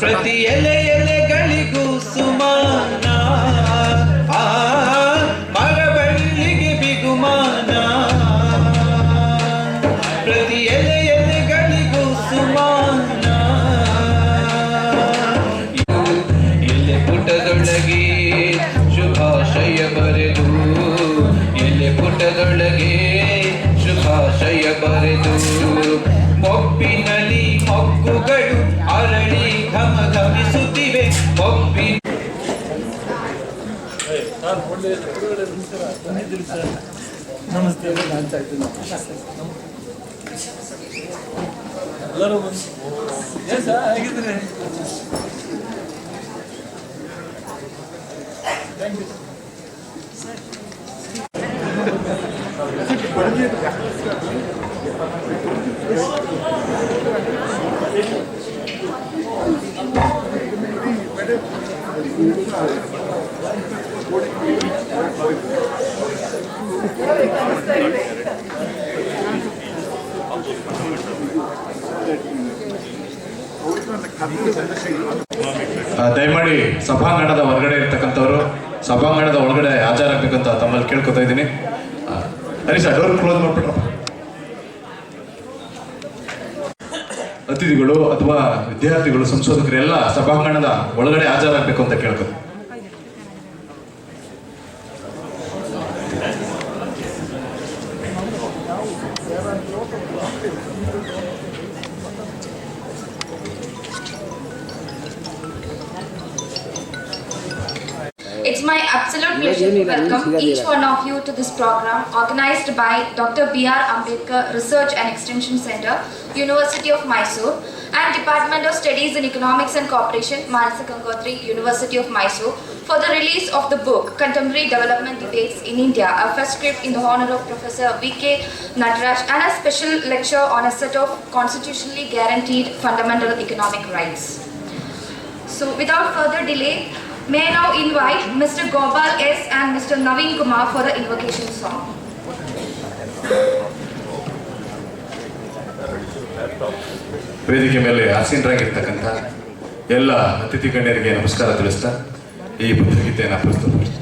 ಪ್ರತಿ ಎಲೆ ಎಲೆಗಳಿಗೂ ಸುಮಾನ, ಆ ಮರಬಳ್ಳಿಗೆ ಬಿಗುಮಾನ. ಪ್ರತಿ ಎಲೆ ಎಲೆಗಳಿಗೂ ಸುಮಾನ. ಎಲೆ ಪುಟದೊಳಗೆ ಶುಭಾಶಯ ಬರೆದು, ಎಲೆ ಪುಟದೊಳಗೆ ಶುಭಾಶಯ ಬರೆದು, ಮೊಬ್ಬಿನಲ್ಲಿ ಮೊಗ್ಗುಗಳು ಅರಳಿ ಘಮ ಘಮಿಸುತ್ತಿವೆ. ಮೊಬ್ಬಿನ ನಮಸ್ತೆ. ಎಲ್ಲರೂ ಏನು ಸರ್ ಹೇಗಿದ್ದೀರಿ? Thank you. ದಯಮಾಡಿ ಸಭಾಂಗಣದ ಹೊರಗಡೆ ಇರ್ತಕ್ಕಂಥವ್ರು ಸಭಾಂಗಣದ ಒಳಗಡೆ ಹಾಜರಾಗಬೇಕಂತ ತಮ್ಮಲ್ಲಿ ಕೇಳ್ಕೊತಾ ಇದ್ದೀನಿ. ಸರಿ ಸರ್, ಡೋರ್ ಕ್ಲೋಸ್ ಮಾಡ್ಬಿಟ್ರಪ್ಪ. ಅತಿಥಿಗಳು ಅಥವಾ ವಿದ್ಯಾರ್ಥಿಗಳು, ಸಂಶೋಧಕರು ಎಲ್ಲ ಸಭಾಂಗಣದ ಒಳಗಡೆ ಹಾಜರಾಗಬೇಕು ಅಂತ ಕೇಳ್ಕೊತೀನಿ. It's my absolute pleasure to welcome each one of you to this program organized by Dr. B.R. Ambedkar Research and Extension Center, University of Mysore, and Department of Studies in Economics and Cooperation, Manasa Gangotri, University of Mysore, for the release of the book Contemporary Development Debates in India, a first script in the honor of Professor V.K. Natraj, and a special lecture on a set of constitutionally guaranteed fundamental economic rights. So, without further delay, may I now invite Mr. Gopal S. and Mr. Naveen Kumar for the invocation song. ವೇದಿಕೆ ಮೇಲೆ ಆಸೀನರಾಗಿರ್ತಕ್ಕಂಥ ಎಲ್ಲ ಅತಿಥಿ ಗಣ್ಯರಿಗೆ ನಮಸ್ಕಾರ ತಿಳಿಸ್ತಾ ಈ ಭಗವದ್ಗೀತೆಯನ್ನು ಪ್ರಸ್ತುತಪಡಿಸ್ತೀನಿ.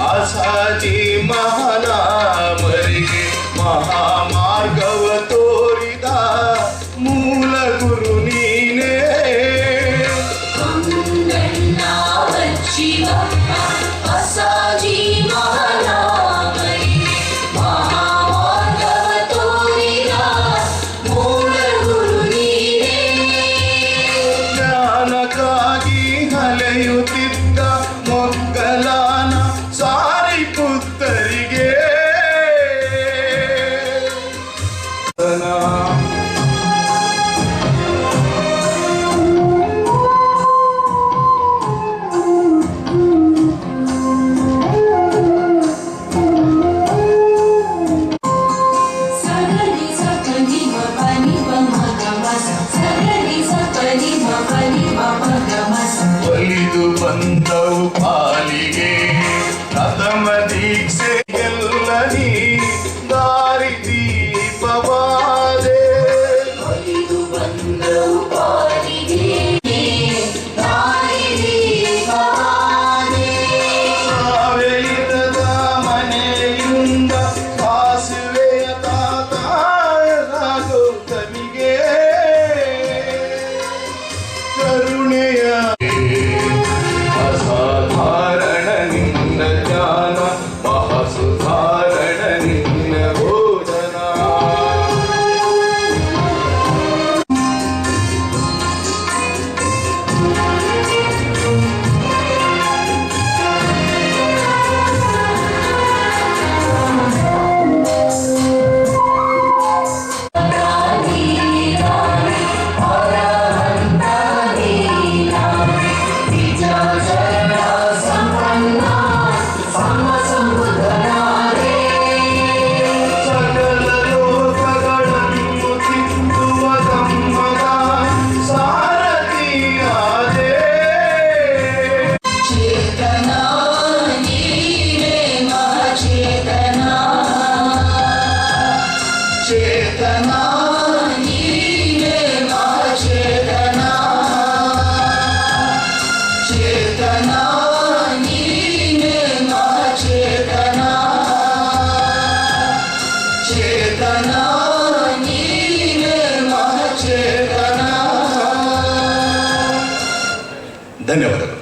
ಆಸಾದಿ ಮಹಾನಾಮರಿಗೆ ಮಹಾಮಾರ್ಗವ ತೋರಿದ ಮೂಲ ಗುರು ನೀನೇ. ಆಸಾದಿ ಮಹಾನಾಮರಿಗೆ ಮಹಾಮಾರ್ಗವ ತೋರಿದ ಮೂಲ ಗುರು ನೀನೇ. ಜ್ಞಾನಕ್ಕಾಗಿ ಅಲೆಯುತ್ತಿದ್ದ ಮೊಗ್ಗಲಾನ ಸಾರಿ ಪುತ್ತರಿಗೆ ಸಗನಿ ಸಗನಿ ಮಪನಿ చేతనా నీవే మా చేతనా చేతనా నీవే మా చేతనా చేతనా నీవే మా చేతనా. ధన్యవాదాలు.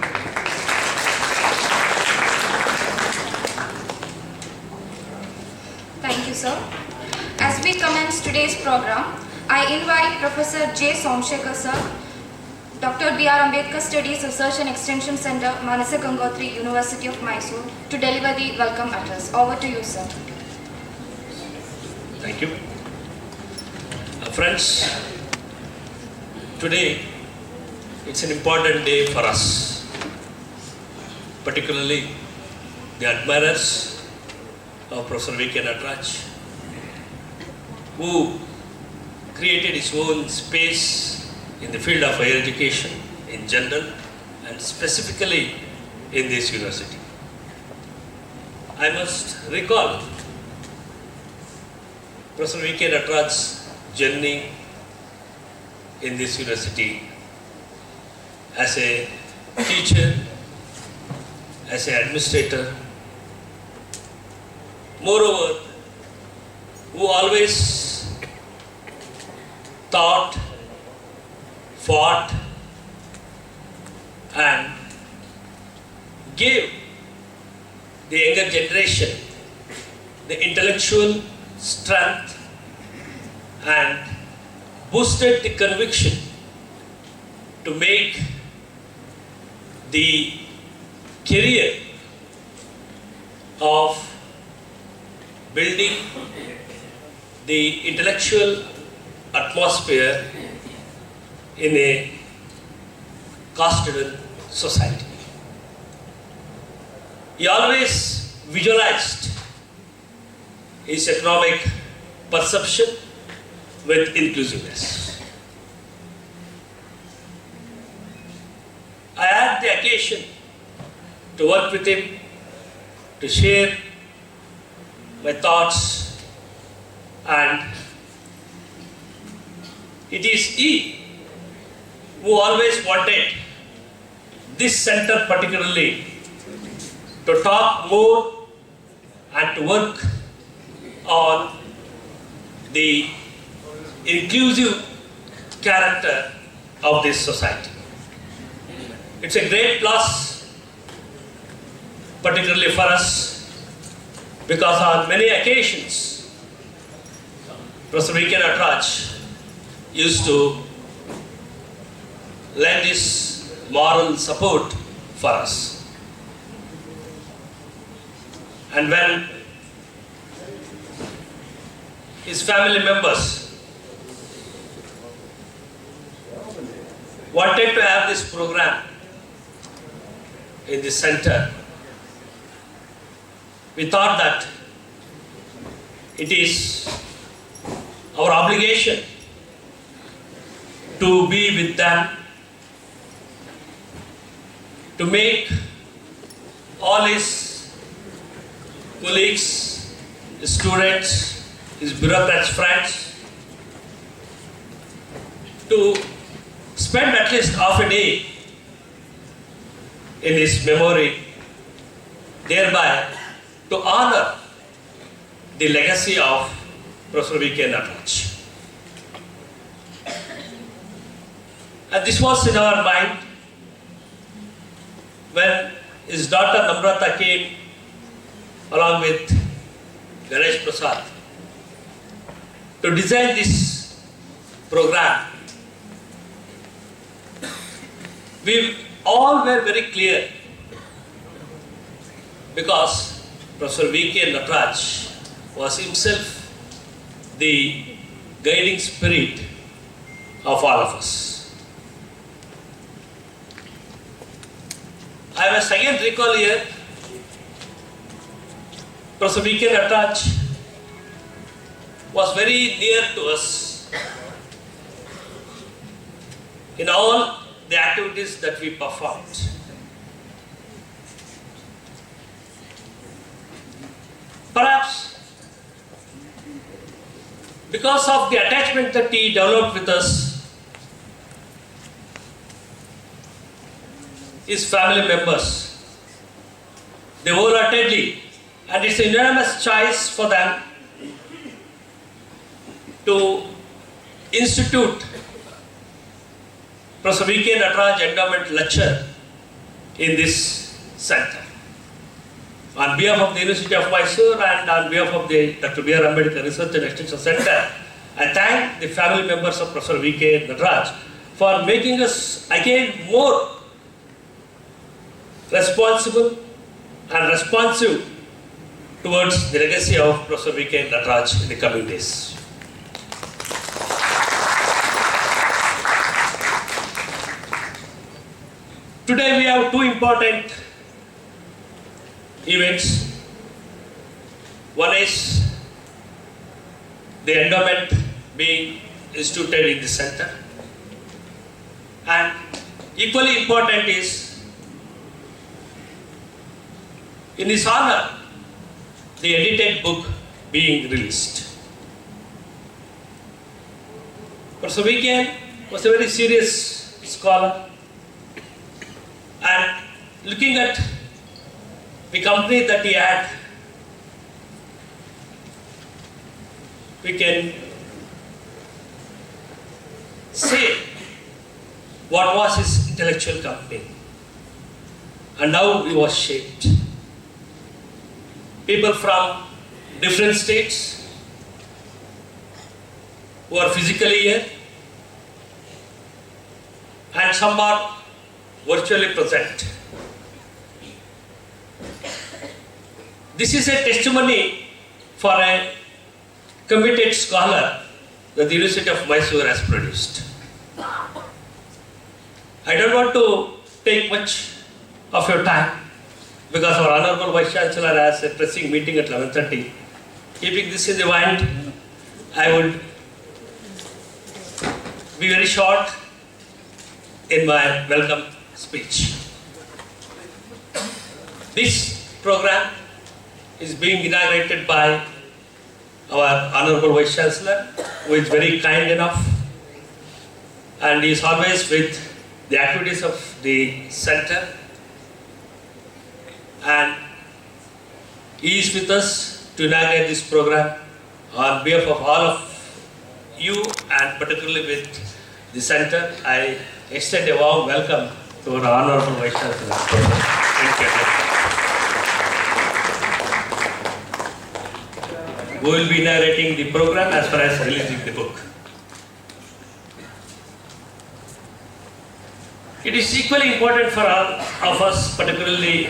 Thank you, sir. As we commence today's program, I invite Professor J. Somshekar, sir, Dr. B.R. Ambedkar Studies Research and Extension Center, Manasa Gangotri, University of Mysore, to deliver the welcome address. Over to you, sir. Thank you. Friends, today it's an important day for us, particularly the admirers of Professor V.K. Natraj, who created his own space in the field of higher education in general and specifically in this university. I must recall Professor V.K. Natraj's journey in this university as a teacher, as an administrator, moreover, who always thought, fought, and gave the younger generation the intellectual strength and boosted the conviction to make the career of building the intellectual atmosphere in a caste-ridden society. He always visualized his economic perception with inclusiveness. I had the occasion to work with him, to share my thoughts, and it is he who always wanted this center particularly to talk more and to work on the inclusive character of this society. It's a great plus, particularly for us, because on many occasions, Professor V.K. Natraj used to lend his moral support for us. And when his family members wanted to have this program in the center, we thought that it is our obligation to be with them, to make all his colleagues, his students, his bureaucrats friends, to spend at least half a day in his memory, thereby to honor the legacy of Professor V.K. Natraj. And this was in our mind when his daughter Namrata came along with Ganesh Prasad to design this program. We all were very clear because Professor V.K. Natraj was himself the guiding spirit of all of us. I must again recall here, Professor V.K. Natraj was very near to us in all the activities that we performed. Perhaps because of the attachment that he developed with us, his family members, they wholeheartedly, and it's a unanimous choice for them to institute Prof. V.K. Natraj Endowment Lecture in this center. On behalf of the University of Mysore and on behalf of the Dr. B.R. Ambedkar Research and Extension Center, I thank the family members of Prof. V.K. Natraj for making us again more responsible and responsive towards the legacy of Prof. V.K. Natraj in the coming days. Today we have two important events. One is the endowment being instituted in the center, and equally important is, in his honor, the edited book being released. Professor V.K. was a very serious scholar, and looking at the company that he had, we can say what was his intellectual company and how he was shaped. People from different states who are physically here, and some are virtually present. This is a testimony for a committed scholar that the University of Mysore has produced. I don't want to take much of your time because our Honorable Vice Chancellor has a pressing meeting at 11:30. Keeping this in the mind, I would be very short in my welcome speech. This program is being inaugurated by our Honorable Vice Chancellor, who is very kind enough, and he is always with the activities of the center, and he is with us to inaugurate this program on behalf of all of you, and particularly with the center. I extend a warm welcome to our Honorable Vice Chancellor. Thank you. We will be narrating the program as far as releasing the book. It is equally important for all of us, particularly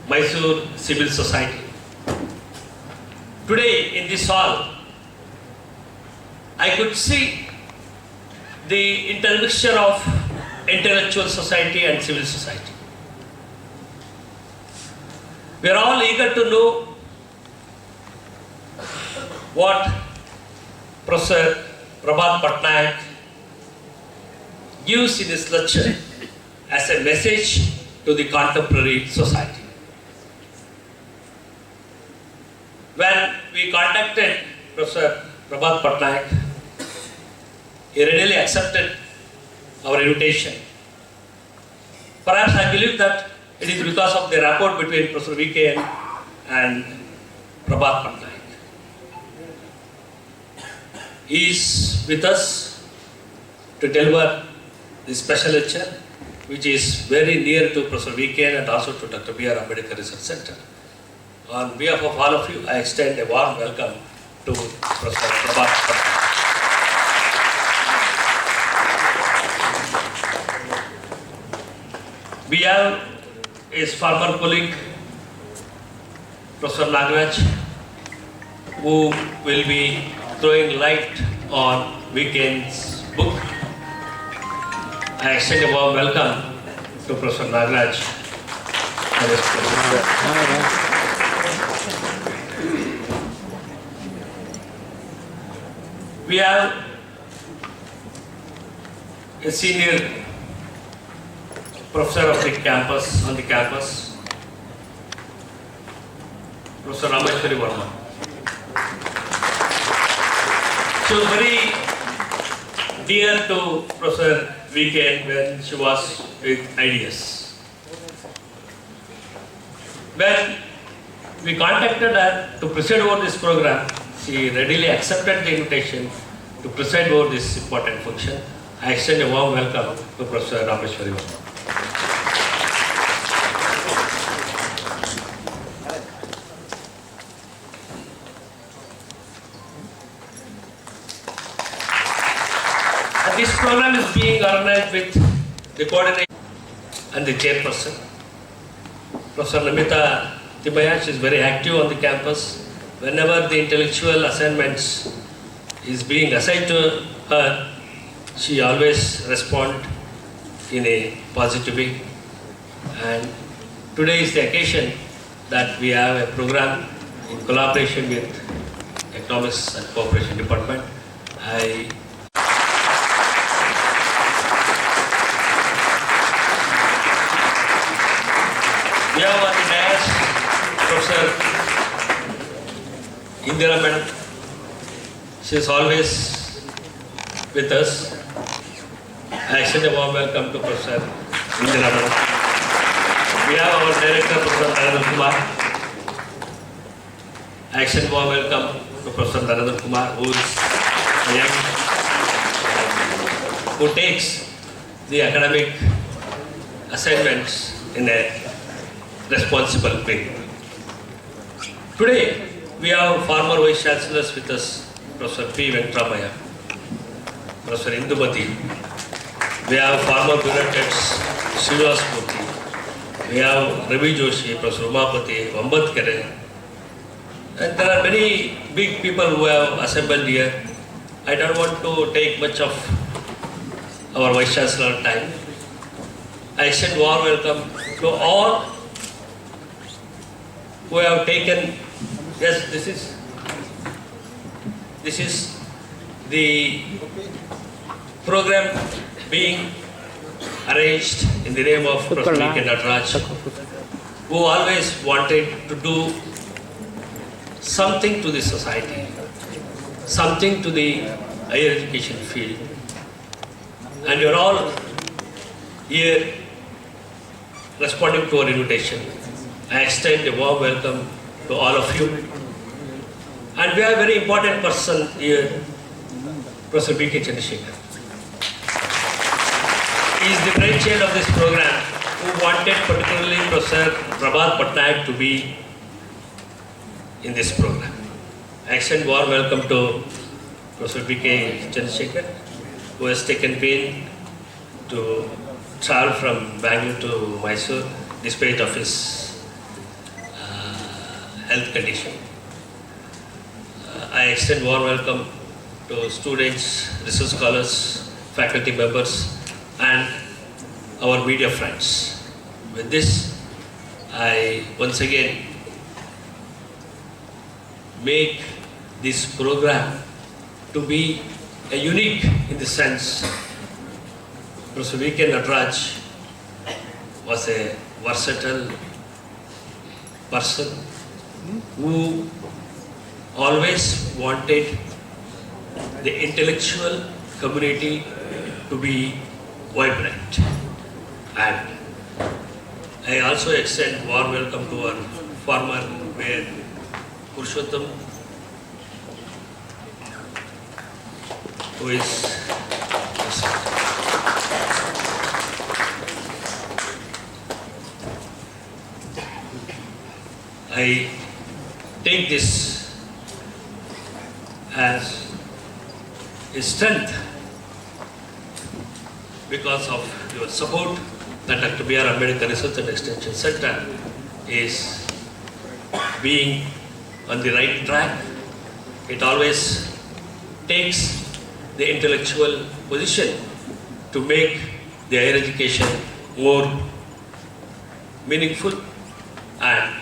Mysore civil society. Today in this hall, I could see the intermixture of intellectual society and civil society. We are all eager to know what Professor Prabhat Patnaik gives in his lecture as a message to the contemporary society. When we contacted Professor Prabhat Patnaik, he readily accepted our invitation. Perhaps I believe that it is because of the rapport between Professor V.K. and Prabhat Patnaik. He is with us to deliver this special lecture, which is very near to Professor V.K. and also to Dr. B.R. Ambedkar Research Center. On behalf of all of you, I extend a warm welcome to Professor Prabhat Patnaik. We have his former colleague, Professor Natraj, who will be throwing light on Weekend's book. I extend a warm welcome to Professor Natraj. We have a senior professor of the campus, on the campus, Professor Rameshwari Verma. She was very dear to Professor VK when she was with ideas. When we contacted her to preside over this program, she readily accepted the invitation to preside over this important function. I extend a warm welcome to Professor Rameshwari. This program is being organized with the coordinator and the chairperson. Professor Namita Tibayash is very active on the campus. Whenever the intellectual assignments is being assigned to her, she always responds in a positive way. And today is the occasion that we have a program in collaboration with Economics and Cooperation Department. We have on the dais Professor Indira Madam. She is always with us. I extend a warm welcome to Professor Indira Madam. We have our Director Professor Natraj Kumar. I extend a warm welcome to Professor Natraj Kumar, who takes the academic assignments in a responsible way. Today, we have former Vice Chancellors with us, Professor P. Venkatramaya, Professor Indumati. We have former bureaucrats, Srivas Murthy. We have Ravi Joshi, Professor Umapati, Ambedkar. And there are many big people who have assembled here. I don't want to take much of our Vice Chancellor time. I extend warm welcome to all who have taken, yes, this is the program being arranged in the name of Prof. Natraj, who always wanted to do something to the society, something to the higher education field. And you're all here responding to our invitation. I extend a warm welcome to all of you. And we have a very important person here, Professor B.K. Chandrasekhar. He is the brainchild of this program, who wanted particularly Professor Prabhat Patnaik to be in this program. I extend a warm welcome to Professor B.K. Chandrasekhar, who has taken pain to travel from Bangalore to Mysore despite of his health condition. I extend warm welcome to students, research scholars, faculty members, and our media friends. With this, I once again make this program to be a unique in the sense Professor V.K. Natraj was a versatile person who always wanted the intellectual community to be vibrant. And I also extend warm welcome to our former Mayor Purushottam, who is I take this as a strength because of your support that Dr. B.R. Ambedkar Research and Extension Center is being on the right track. It always takes the intellectual position to make the higher education more meaningful, and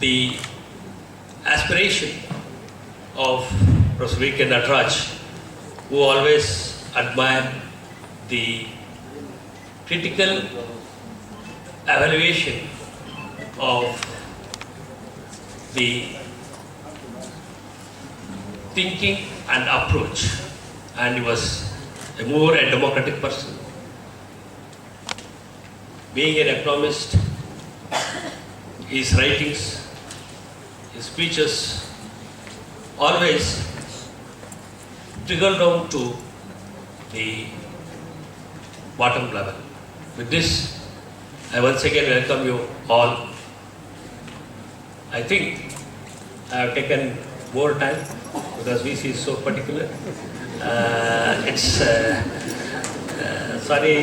the aspiration of Professor V.K. Natraj, who always admire the critical evaluation of the thinking and approach, and he was a more a democratic person. Being an economist, his writings, his speeches always trickle down to the bottom level. With this, I once again welcome you all. I think I have taken more time because VC is so particular. Sorry,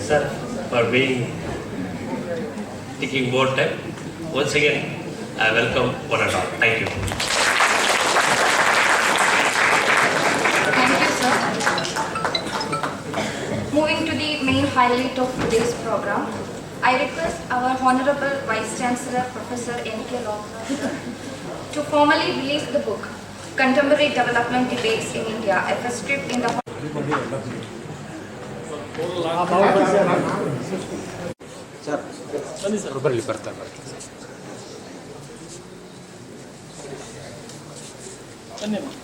sir, for taking more time. Once again, I welcome one and all. Thank you. Thank you, sir. Moving to the main highlight of today's program, I request our Honorable Vice Chancellor, Professor N.K. Natraj, to formally release the book, Contemporary Development Debates in India, a first script in the... ಧನ್ಯವಾದ.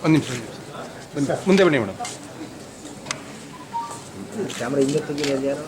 ಒಂದು ನಿಮಿಷ ಮುಂದೆ ಬನ್ನಿ madam. Camera ಹಿಂದೆ ತೆಗಿಲ್ಲ ಯಾರು.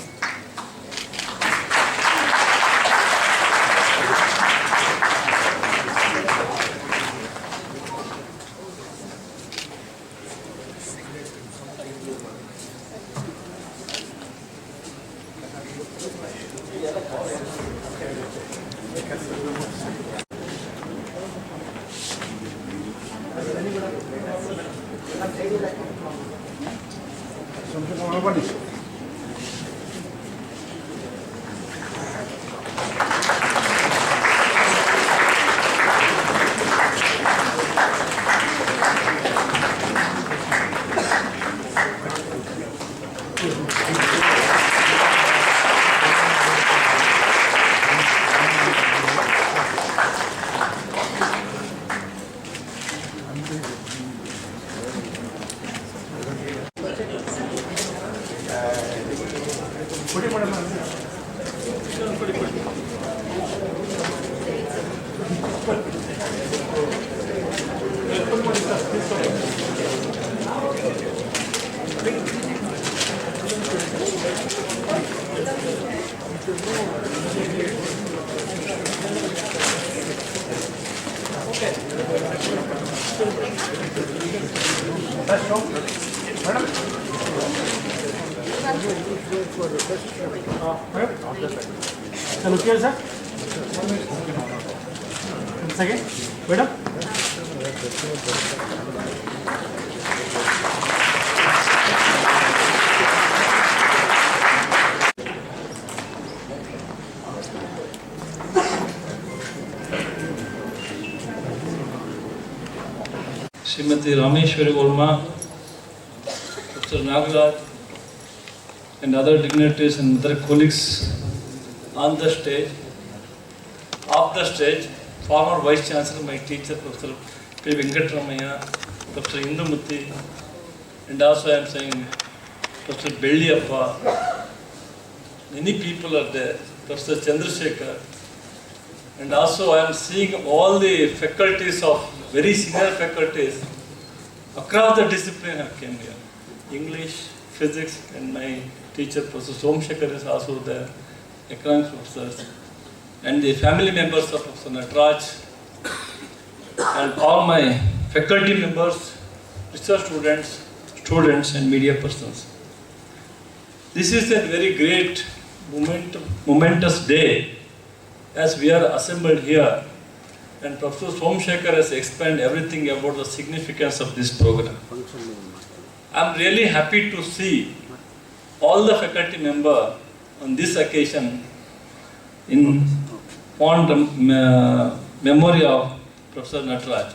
Look here, sir. Second, madam. Srimati Rameshwari Verma, Dr. Natraj, and other dignitaries and other colleagues on the stage, off the stage, former Vice Chancellor, my teacher, Professor P. Venkatramaya, Professor Indumati, and also I am saying Professor Belliyappa, many people are there, Professor Chandrasekhar, and also I am seeing all the faculties of very senior faculties across the discipline have came here. English, physics, and my teacher, Professor Somshekhar, is also there, economics professors, and the family members of Professor Natraj, and all my faculty members, research students, and media persons. This is a very great momentous day as we are assembled here, and Professor Somshekhar has explained everything about the significance of this program. I am really happy to see all the faculty members on this occasion in fond memory of Professor Natraj.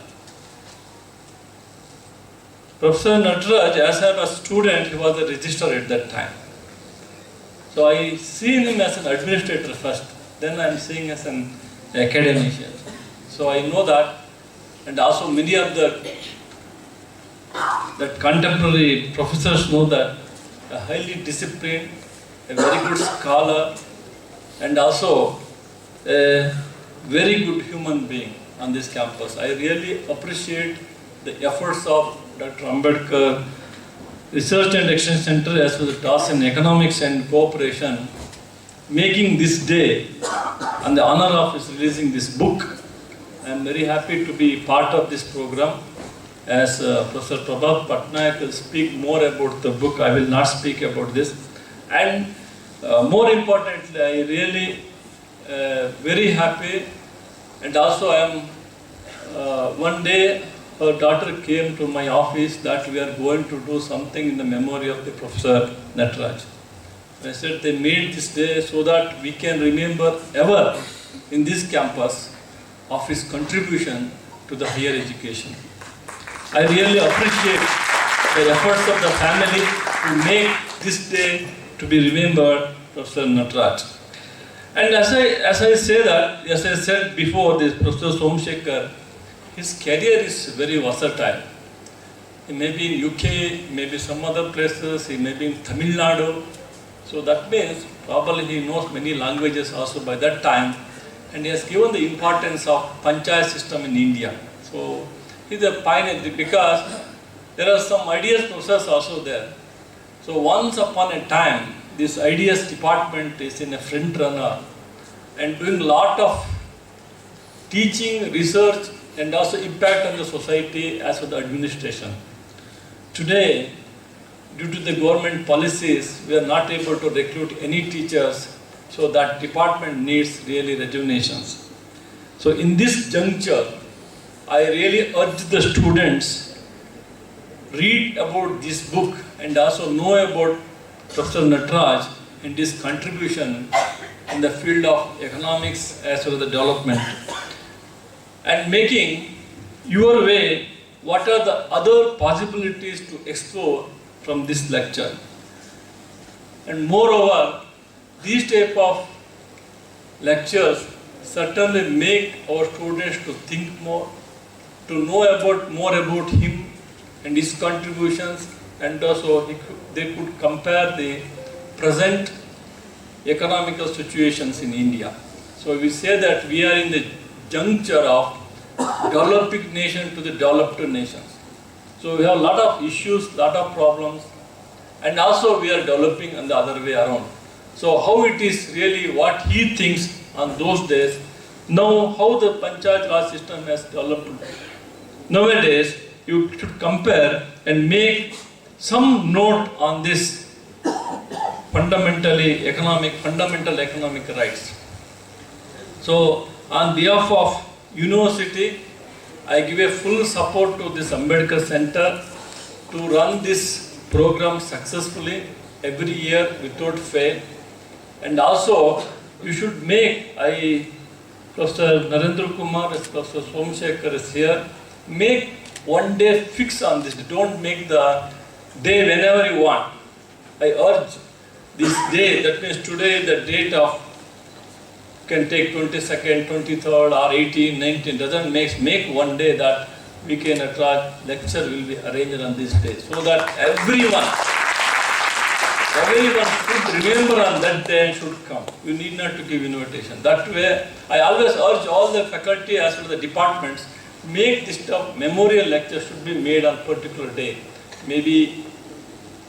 Professor Natraj, as I was a student, he was a registrar at that time. So I see him as an administrator first, then I am seeing as an academician. So I know that, and also many of the contemporary professors know that a highly disciplined, a very good scholar, and also a very good human being on this campus. I really appreciate the efforts of Dr. Ambedkar Research and Extension Center as well as TAS in Economics and Cooperation, making this day and the honor of his releasing this book. I am very happy to be part of this program. As Professor Prof Patnaik will speak more about the book, I will not speak about this. And more importantly, I really very happy, and also I am one day her daughter came to my office that we are going to do something in the memory of the Professor Natraj. I said they made this day so that we can remember ever in this campus of his contribution to the higher education. I really appreciate the efforts of the family to make this day to be remembered, Professor Natraj. And as I said before, this Professor Somsekhar, his career is very versatile. He may be in UK, maybe some other places, he may be in Tamil Nadu. So that means probably he knows many languages also by that time. And he has given the importance of panchayat system in India. So he's a pioneer because there are some ideas process also there. So once upon a time, this ideas department is in a front runner and doing a lot of teaching, research, and also impact on the society as well as the administration. Today, due to the government policies, we are not able to recruit any teachers, so that department needs really rejuvenations. So in this juncture, I really urge the students, read about this book and also know about Professor Natraj and his contribution in the field of economics as well as the development. And making your way, what are the other possibilities to explore from this lecture. And moreover, these type of lectures certainly make our students to think more, to know more about him and his contributions, and also they could compare the present economical situations in India. So we say that we are in the juncture of developing nation to the developed nations. So we have a lot of issues, lot of problems, and also we are developing on the other way around. So how it is really what he thinks on those days, now how the Panchayat Raj system has developed. Nowadays, you should compare and make some note on this fundamental economic rights. So on behalf of university, I give a full support to this Ambedkar Center to run this program successfully every year without fail. And also, you should make, Professor Narendra Kumar, Professor Somsekhar is here, make one day fix on this. Don't make the day whenever you want. I urge this day, that means today the date of can take 22nd, 23rd or 18, 19, doesn't make one day that we can attract lecture will be arranged on this day, so that everyone should remember on that day and should come. You need not to give invitation. That way, I always urge all the faculty as well as the departments, make this stuff, memorial lecture should be made on particular day. Maybe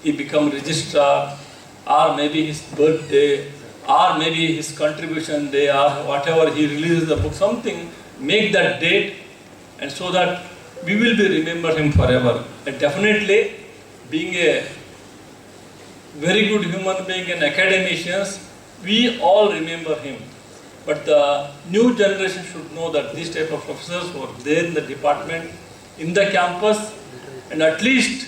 he become registrar, or maybe his birthday, or maybe his contribution day, or whatever he releases the book, something, make that date, and so that we will be remember him forever. And definitely, being a very good human being and academicians, we all remember him. But the new generation should know that these type of professors were there in the department, in the campus, and at least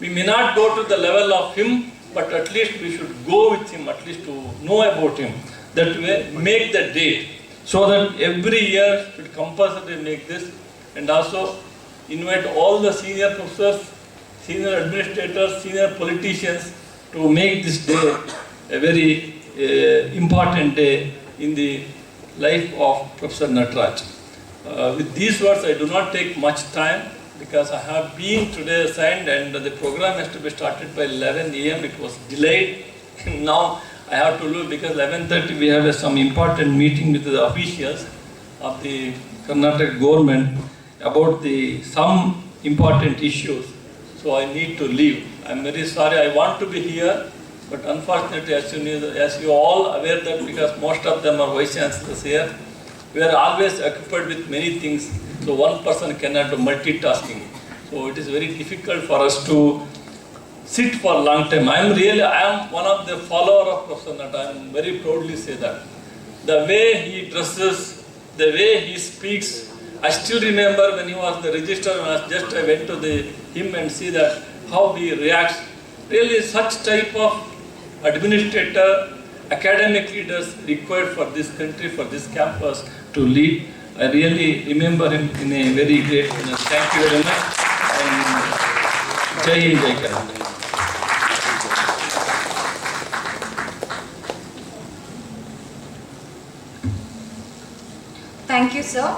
we may not go to the level of him, but at least we should go with him, at least to know about him. That way, make the date, so that every year should compulsory make this, and also invite all the senior professors, senior administrators, senior politicians to make this day a very important day in the life of Professor Natraj. With these words, I do not take much time. because I have been today assigned and the program has to be started by 11 a.m. It was delayed. Now I have to leave because 11:30 we have some important meeting with the officials of the Karnataka government about some important issues. So I need to leave. I'm very sorry. I want to be here, but unfortunately, as you all aware that because most of them are vice chancellors here, we are always occupied with many things. So one person cannot do multitasking. So it is very difficult for us to sit for a long time. I am one of the follower of Professor Natraj. I am very proudly say that. The way he dresses, the way he speaks. I still remember when he was the registrar, I went to him and see that how he reacts. Really such type of administrator, academic leaders required for this country, for this campus to lead. I really remember him in a very great manner. Thank you very much. And Jai Hind, Jai Karnataka. Thank you, sir.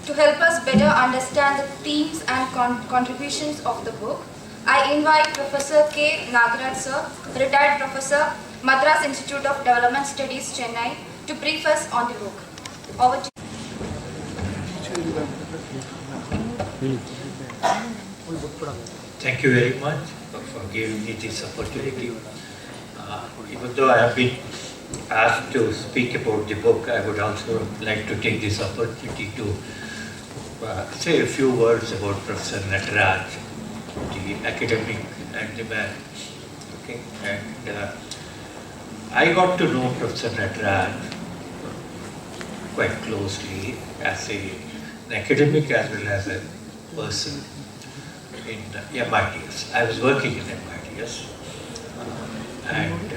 To help us better understand the themes and contributions of the book, I invite Professor K. Natraj, sir, retired professor, Madras Institute of Development Studies, Chennai, to brief us on the book. Over to you. Thank you very much for giving me this opportunity. Even though I have been asked to speak about the book, I would also like to take this opportunity to say a few words about Professor Natraj, the academic and the man. Okay, and I got to know Professor Natraj quite closely as an academic as well as a person in MITS. I was working in MITS and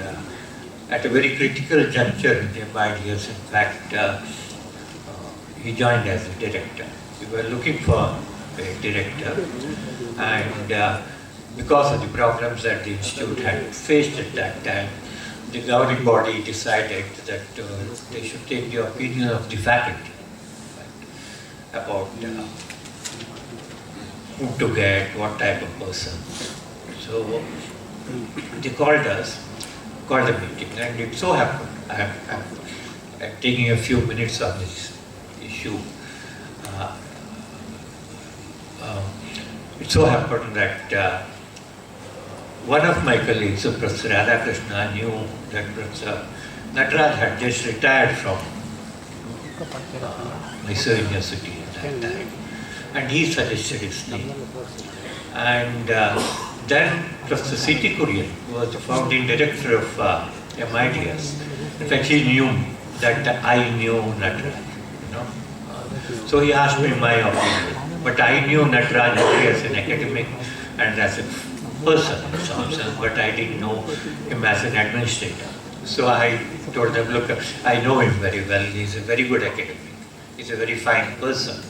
at a very critical juncture in MITS, in fact, he joined as a director. We were looking for a director, and because of the problems that the institute had faced at that time, the governing body decided that they should take the opinion of the faculty, right, about who to get, what type of person. So they called the meeting, and it so happened, I'm taking a few minutes on this issue. It so happened that one of my colleagues, Professor Radhakrishna, knew that Professor Natraj had just retired from Mysore University at that time, and he suggested his name. And then Professor C.T. Kurian was the founding director of MITS. In fact, he knew that I knew Natraj, you know. So he asked me my opinion. But I knew Natraj only as an academic and as a person, but I didn't know him as an administrator. So I told them, look, I know him very well. He's a very good academic. He's a very fine person.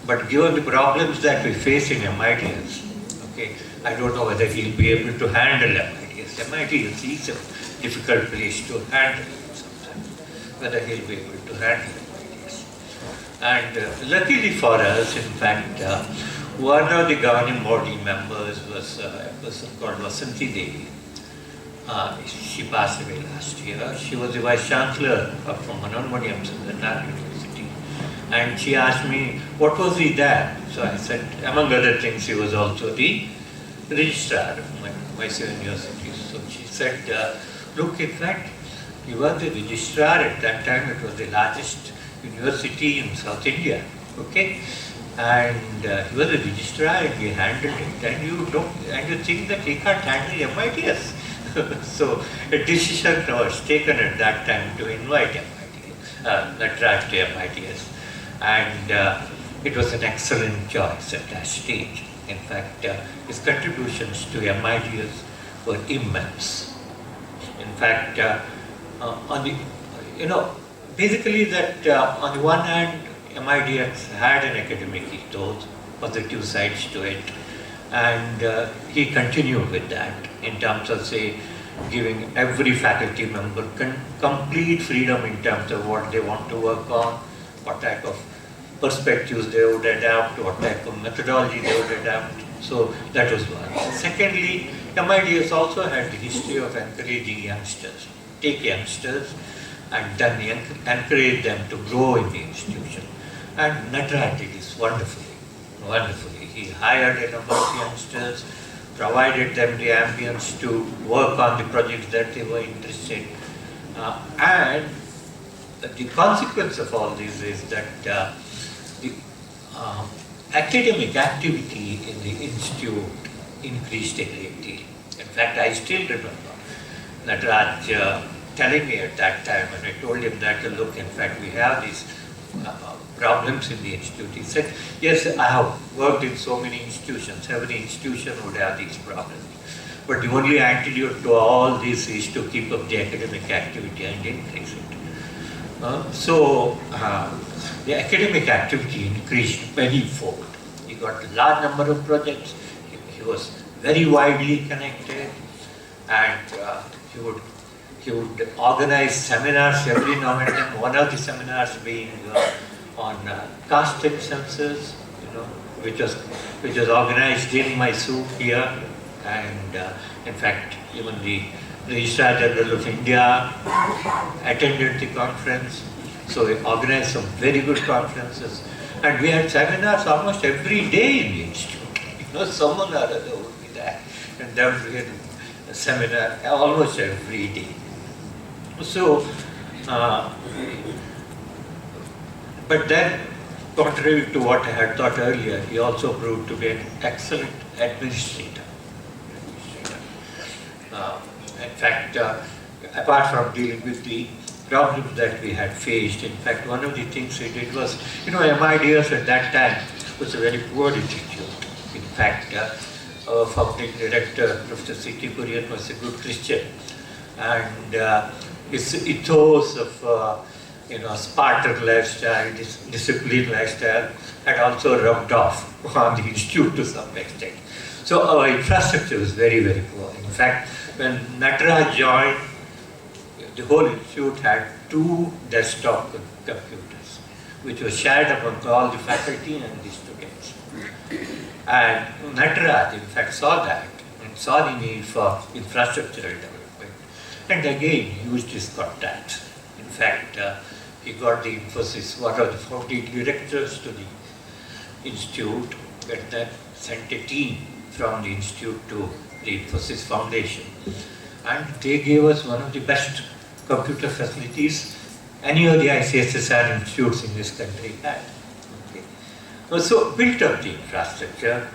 But given the problems that we face in MITS, okay, I don't know whether he'll be able to handle MITS. MITS is a difficult place to handle sometimes, whether he'll be able to handle MITS. And luckily for us, in fact, one of the governing body members was a person called Vasanti Devi. She passed away last year. She was the Vice Chancellor of Manonmaniam Sundarnath University. And she asked me, what was he there? So I said, among other things, he was also the registrar of Mysore University. So she said, look, in fact, you were the registrar at that time. It was the largest university in South India. Okay? And he was a registrar and he handled it. And you think that he can't handle MITS. So a decision was taken at that time to invite Natraj to MITS. And it was an excellent choice at that stage. In fact, his contributions to MITS were immense. In fact, basically that on the one hand, MITS had an academic ethos, positive sides to it, and he continued with that in terms of, say, giving every faculty member complete freedom in terms of what they want to work on, what type of perspectives they would adapt, what type of methodology they would adapt. So that was one. Secondly, MIDS also had the history of encouraging youngsters, take youngsters and then encourage them to grow in the institution. And Natraj did this wonderfully, wonderfully. He hired a number of youngsters, provided them the ambience to work on the projects that they were interested in. And the consequence of all this is that the academic activity in the institute increased a great deal. In fact, I still remember Natraj telling me at that time, when I told him that, look, in fact, we have these problems in the institute. He said, yes, I have worked in so many institutions. Every institution would have these problems. But the only antidote to all this is to keep up the academic activity and increase it. So the academic activity increased many-fold. He got a large number of projects. He was very widely connected, and he would organize seminars every now and then. One of the seminars being on caste census, which was organized in Mysore here, and in fact, even the Registrar General of India attended the conference. So we organized some very good conferences, and we had seminars almost every day in the institute. Someone or other would be there, and there would be a seminar almost every day. So, but then, contrary to what I had thought earlier, he also proved to be an excellent administrator. In fact, apart from dealing with the problems that we had faced, in fact, one of the things he did was, MIDS at that time was a very poor institute. In fact, our founding director, Professor C.T. Kurian, was a good Christian, and his ethos of Spartan lifestyle, disciplined lifestyle, had also rubbed off on the institute to some extent. So our infrastructure was very, very poor. In fact, when Natraj joined, the whole institute had 2 desktop computers, which were shared among all the faculty and the students. And Natraj, in fact, saw that and saw the need for infrastructural development, and again used his contacts. In fact, he got the Infosys, one of the founding directors to the institute, and then sent a team from the institute to the Infosys Foundation. And they gave us one of the best computer facilities any of the ICSSR institutes in this country had. Okay. So built up the infrastructure.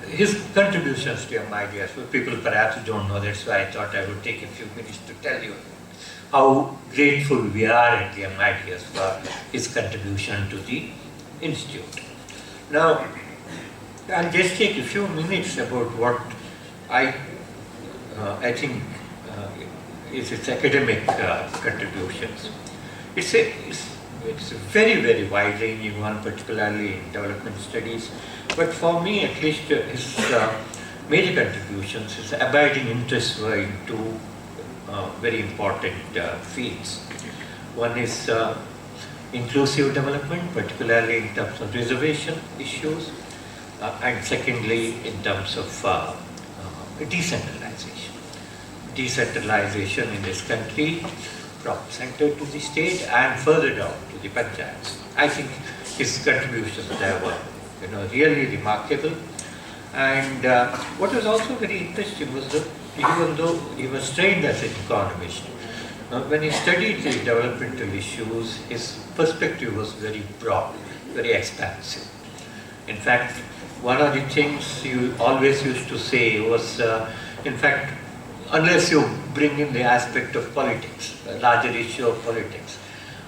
His contributions to MIDS, people perhaps don't know, that's why I thought I would take a few minutes to tell you how grateful we are at the MIDS for his contribution to the institute. Now, I'll just take a few minutes about what I think is its academic contributions. It's a very, very wide-ranging one, particularly in development studies. But for me, at least, his major contributions, his abiding interests were in 2 very important fields. One is inclusive development, particularly in terms of reservation issues, and secondly, in terms of decentralization. Decentralization in this country, from center to the state and further down to the panchayats. I think his contributions there were, really remarkable. And what was also very interesting was that even though he was trained as an economist, when he studied the developmental issues, his perspective was very broad, very expansive. In fact, one of the things you always used to say was, in fact, unless you bring in the aspect of politics, a larger issue of politics,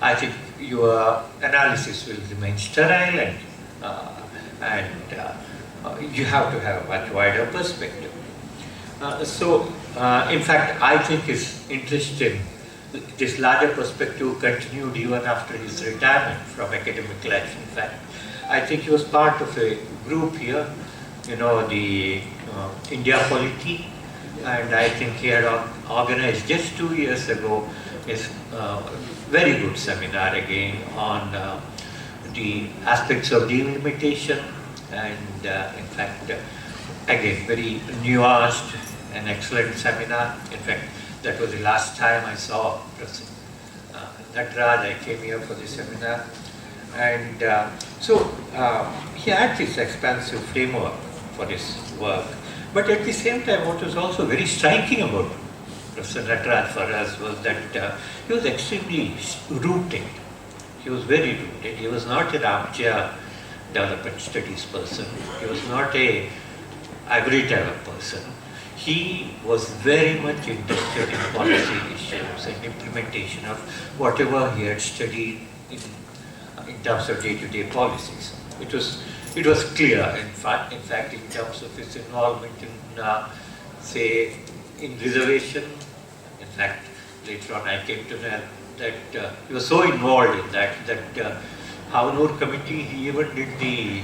I think your analysis will remain sterile, and you have to have a much wider perspective. In fact, I think his interest in this larger perspective continued even after his retirement from academic life. In fact, I think he was part of a group here, the India Polity, and I think he had organized just 2 years ago Yes, very good seminar again on the aspects of delimitation, and in fact, again, very nuanced and excellent seminar. In fact, that was the last time I saw Prof. Natraj. I came here for the seminar, and he had this expansive framework for this work. But at the same time, what was also very striking about Professor Natraj for us was that he was extremely rooted. He was very rooted. He was not an armchair development studies person. He was not a ivory tower person. He was very much interested in policy issues and implementation of whatever he had studied in terms of day-to-day policies. It was clear, in fact, in terms of his involvement in, say, in reservation. In fact, later on I came to know that he was so involved in that Havanur committee, he even did the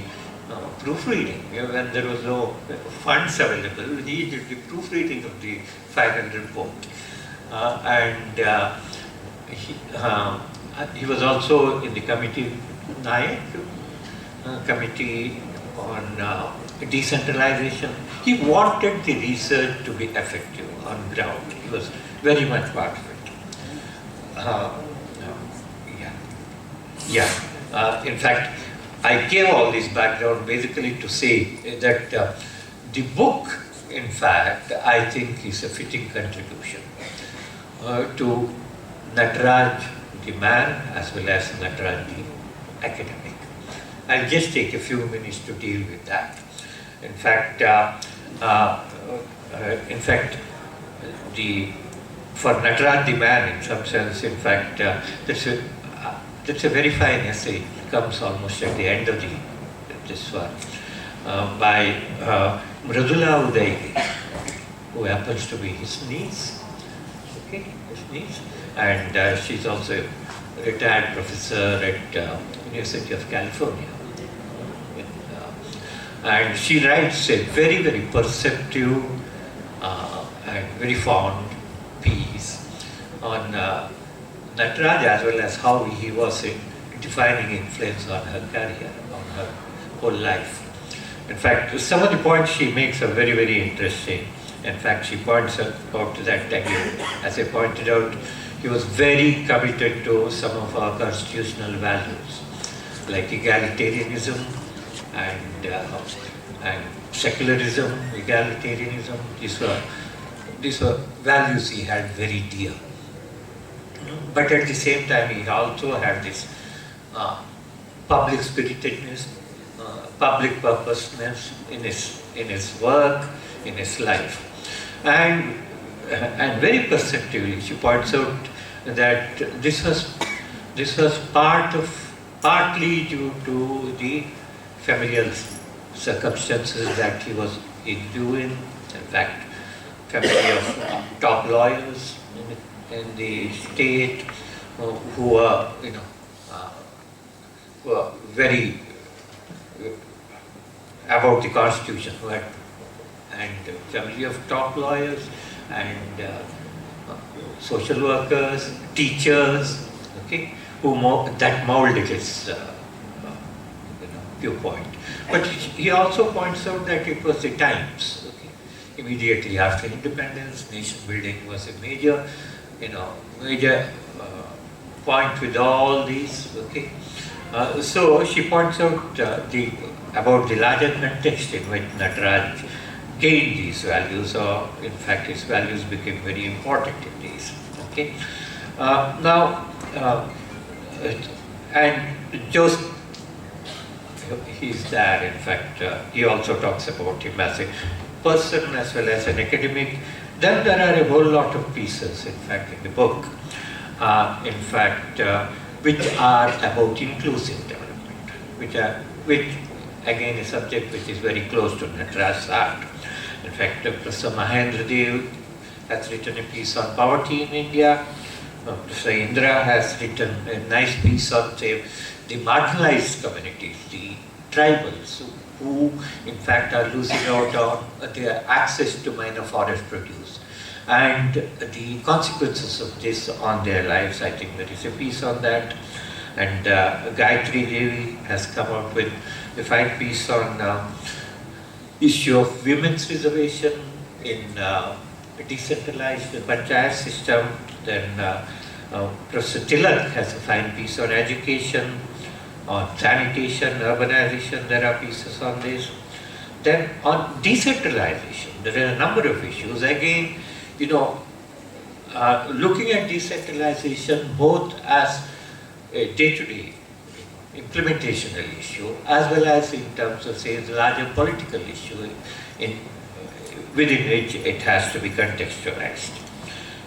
proofreading. When there was no funds available, he did the proofreading of the final report. He was also in the committee, Nayak, committee on decentralization. He wanted the research to be effective on ground. He was very much part of it. In fact, I gave all this background basically to say that the book, in fact, I think is a fitting contribution to Natraj the man as well as Natraj the academic. I'll just take a few minutes to deal with that. In fact, for Natraj the man, in some sense, in fact, that's a very fine essay. It comes almost at the end of this one by Mridula Uday, who happens to be his niece. Okay, his niece, and she's also a retired professor at University of California. And she writes a very, very perceptive and very fond piece on Natraj as well as how he was a defining influence on her career, on her whole life. In fact, some of the points she makes are very, very interesting. In fact, she points out to that again. As I pointed out, he was very committed to some of our constitutional values, like egalitarianism and secularism, egalitarianism. These were values he had very dear. But at the same time, he also had this public spiritedness, public purposeness in his work, in his life. And very perceptively, she points out that this was partly due to the familial circumstances that he was into in. In fact, family of top lawyers in the state who were, were very about the constitution, and family of top lawyers and social workers, teachers, okay, that molded his viewpoint. But he also points out that it was the times. Okay? Immediately after independence, nation building was a major point with all these. Okay, so she points out about the larger context in which Natraj gained these values, or in fact his values became very important in these. Okay, and Joseph, he's there. In fact, he also talks about him as a person as well as an academic. Then there are a whole lot of pieces, in fact, in the book, which are about inclusive development, which again a subject which is very close to Natraj's heart. In fact, Professor Mahendra Dev has written a piece on poverty in India. Professor Indra has written a nice piece on, say, the marginalized communities, the tribals, who in fact are losing out on their access to minor forest produce. and the consequences of this on their lives. I think there is a piece on that. And Gayatri Devi has come out with a fine piece on issue of women's reservation in a decentralized panchayat system. Then Professor Tilak has a fine piece on education, on sanitation, urbanization. There are pieces on this. Then on decentralization, there are a number of issues. Again, you know, looking at decentralization both as a day-to-day implementational issue, as well as in terms of, say, the larger political issue within which it has to be contextualized.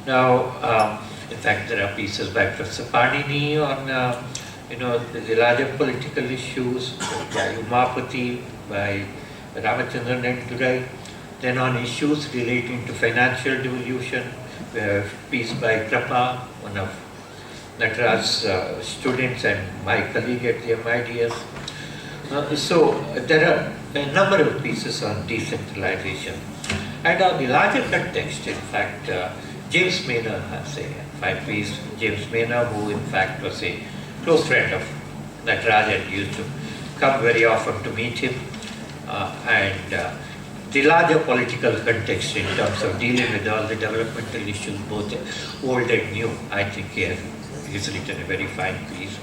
Now, in fact, there are pieces by Professor Panini on, the larger political issues, by Umapati, by Ramachandran and Durai. Then on issues relating to financial devolution, we have a piece by Krapa, one of Natraj's students and my colleague at the MIDS. So there are a number of pieces on decentralization. And on the larger context, in fact, James Maynard has a fine piece. James Maynard, who in fact was a close friend of Natraj and used to come very often to meet him. The larger political context in terms of dealing with all the developmental issues, both old and new, I think he's written a very fine piece.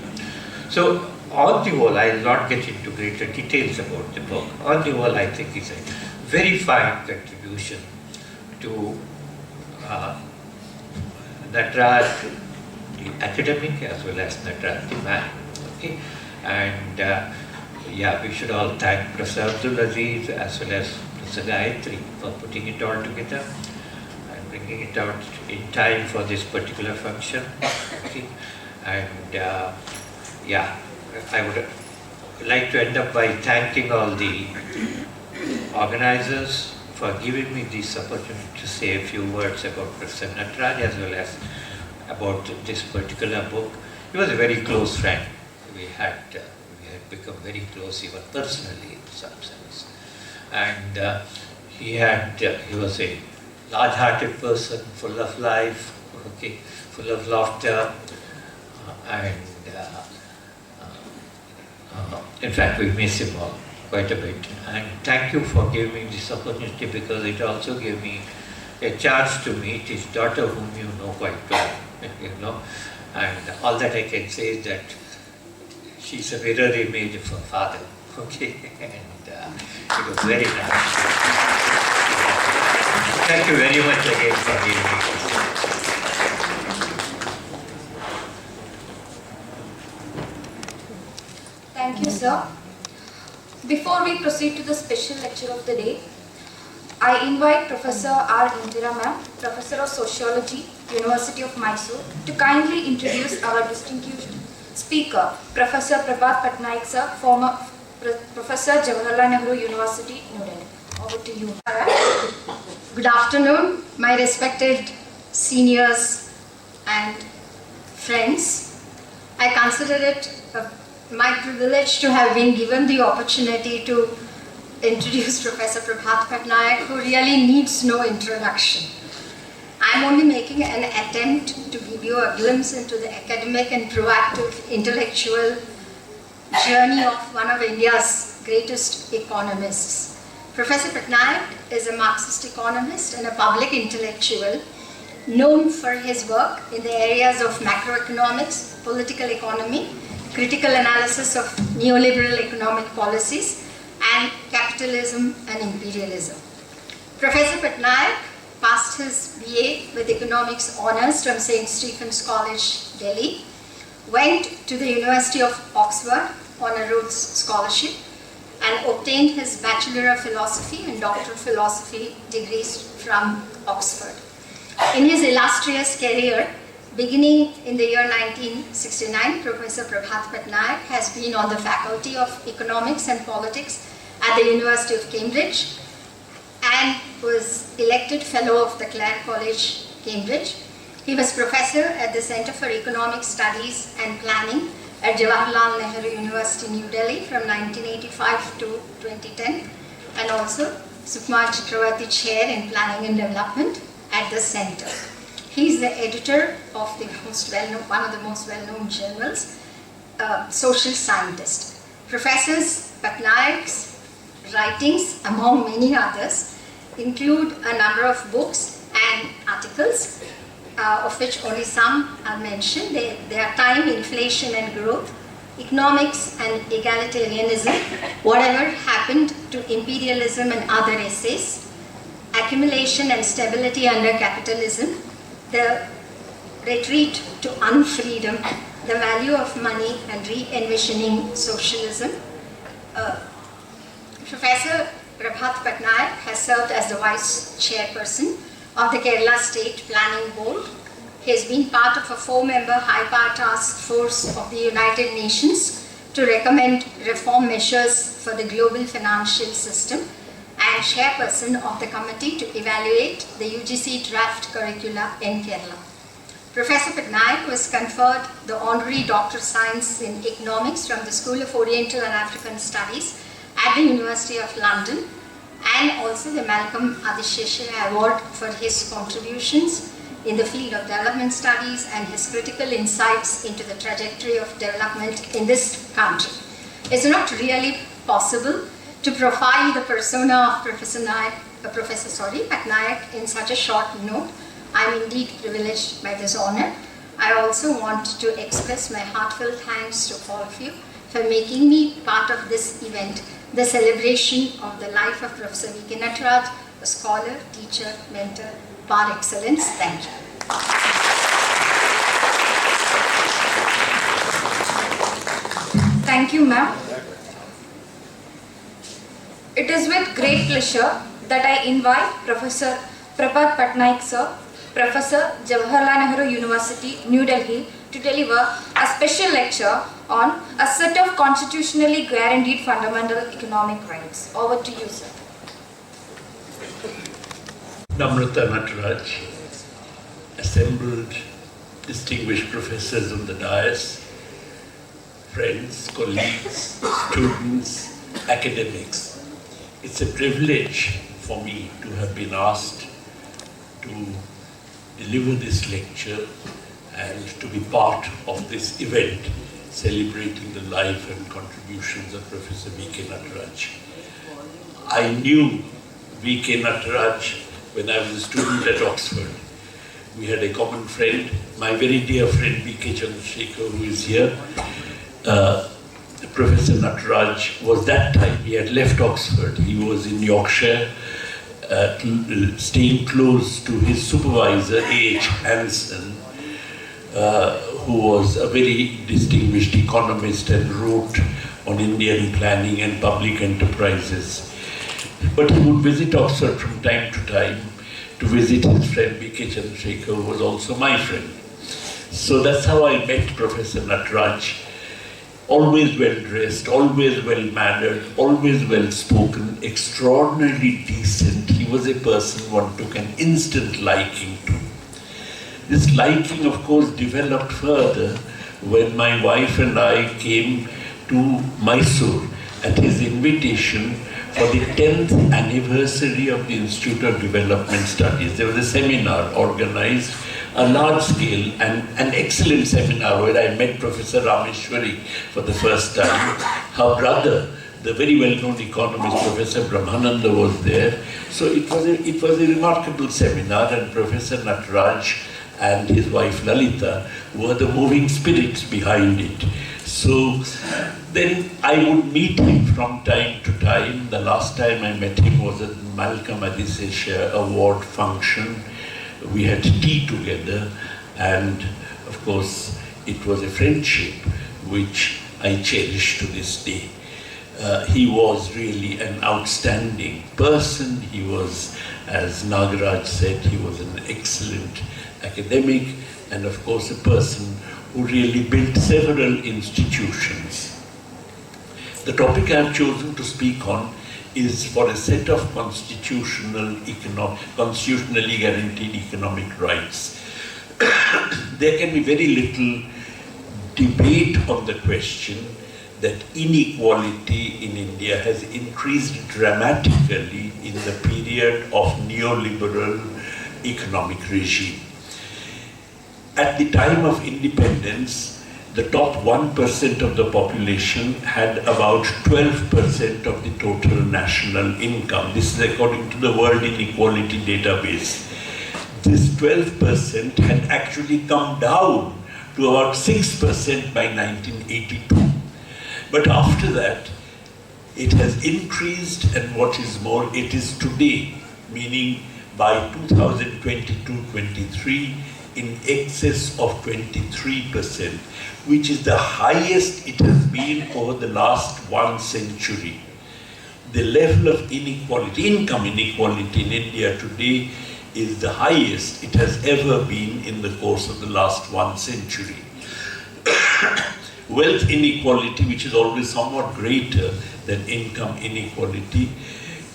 So on the whole, I will not get into greater details about the book. On the whole, I think it's a very fine contribution to Natraj, the academic, as well as Natraj, the man. Okay? And we should all thank Professor Abdul Aziz as well as Professor Gayatri for putting it all together and bringing it out in time for this particular function. Okay? And I would like to end up by thanking all the organizers for giving me this opportunity to say a few words about Professor Natraj as well as about this particular book. He was a very close friend. We had become very close even personally in some sense. And he was a large-hearted person, full of life, okay, full of laughter, and in fact we miss him all quite a bit. And thank you for giving me this opportunity, because it also gave me a chance to meet his daughter, whom you know quite well, and all that I can say is that she's a mirror image of her father, okay, and it was very nice. Thank you very much again for giving me this. Thank you, sir. Before we proceed to the special lecture of the day, I invite Professor R. Indira Ma'am, Professor of Sociology, University of Mysore, to kindly introduce our distinguished speaker, Professor Prabhat Patnaik, sir, former Professor, Jawaharlal Nehru University, New Delhi. Over to you. Good afternoon, my respected seniors and friends. I consider it my privilege to have been given the opportunity to introduce Professor Prabhat Patnaik, who really needs no introduction. I'm only making an attempt to give you a glimpse into the academic and proactive intellectual journey of one of India's greatest economists. Professor Patnaik is a Marxist economist and a public intellectual known for his work in the areas of macroeconomics, political economy, critical analysis of neoliberal economic policies, and capitalism and imperialism. Professor Patnaik passed his BA with economics honors from St. Stephen's College, Delhi, went to the University of Oxford on a Rhodes Scholarship, and obtained his Bachelor of Philosophy and Doctor of Philosophy degrees from Oxford. In his illustrious career, beginning in the year 1969, Professor Prabhat Patnaik has been on the Faculty of Economics and Politics at the University of Cambridge and was elected Fellow of the Clare College, Cambridge. He was Professor at the Center for Economic Studies and Planning at Jawaharlal Nehru University, New Delhi from 1985 to 2010, and also Sukhma Chakravarti Chair in Planning and Development at the center. He is the editor of one of the most well-known journals, Social Scientist. Professor Patnaik's writings, among many others, include a number of books and articles, of which only some are mentioned. They are Time, Inflation and Growth, Economics and Egalitarianism, Whatever Happened to Imperialism and Other Essays, Accumulation and Stability Under Capitalism, The Retreat to Unfreedom, The Value of Money and Re-Envisioning Socialism. Professor Prabhat Patnaik has served as the Vice Chairperson of the Kerala State Planning Board. He has been part of a 4-member high-power task force of the United Nations to recommend reform measures for the global financial system and chairperson of the committee to evaluate the UGC draft curricula in Kerala. Professor Patnaik was conferred the Honorary Doctor of Science in Economics from the School of Oriental and African Studies at the University of London, and also the Malcolm Adisheshaya Award for his contributions in the field of development studies and his critical insights into the trajectory of development in this country. It's not really possible to profile the persona of Professor Patnaik in such a short note. I'm indeed privileged by this honor. I also want to express my heartfelt thanks to all of you for making me part of this event, the celebration of the life of Professor V.K. Natraj, a scholar, teacher, mentor, par excellence. Thank you. Thank you, ma'am. It is with great pleasure that I invite Professor Prabhat Patnaik sir, Professor Jawaharlal Nehru University, New Delhi, to deliver a special lecture on a set of constitutionally guaranteed fundamental economic rights. Over to you, sir. Namrata Natraj, assembled distinguished professors on the dais, friends, colleagues, students, academics. It's a privilege for me to have been asked to deliver this lecture and to be part of this event celebrating the life and contributions of Professor V.K. Natraj. I knew V.K. Natraj when I was a student at Oxford. We had a common friend, my very dear friend V.K. Chandrasekhar, who is here. Professor Natraj was that time, he had left Oxford. He was in Yorkshire, staying close to his supervisor, A.H. Hanson, who was a very distinguished economist and wrote on Indian planning and public enterprises. But he would visit Oxford from time to time to visit his friend V.K. Chandrasekhar, who was also my friend. So that's how I met Professor Natraj. Always well dressed, always well mannered, always well spoken, extraordinarily decent. He was a person one took an instant liking to. This liking, of course, developed further when my wife and I came to Mysore at his invitation for the 10th anniversary of the Institute of Development Studies. There was a seminar organized, a large-scale and an excellent seminar where I met Professor Rameshwari for the first time. Her brother, the very well-known economist, Professor Brahmananda, was there. So it was a remarkable seminar, and Professor Natraj and his wife Lalita were the moving spirits behind it. So then I would meet him from time to time. The last time I met him was at Malcolm Adisheshaya Award function. We had tea together, and of course it was a friendship which I cherish to this day. He was really an outstanding person. He was, as Nagaraj said, he was an excellent academic, and of course a person who really built several institutions. The topic I have chosen to speak on is for a set of constitutionally guaranteed economic rights. There can be very little debate on the question that inequality in India has increased dramatically in the period of neoliberal economic regime. At the time of independence, the top 1% of the population had about 12% of the total national income. This is according to the World Inequality Database. This 12% had actually come down to about 6% by 1982. But after that, it has increased, and what is more, it is today, meaning by 2022-23, in excess of 23%, which is the highest it has been over the last 1 century. The level of inequality, income inequality in India today is the highest it has ever been in the course of the last 1 century. Wealth inequality, which is always somewhat greater than income inequality,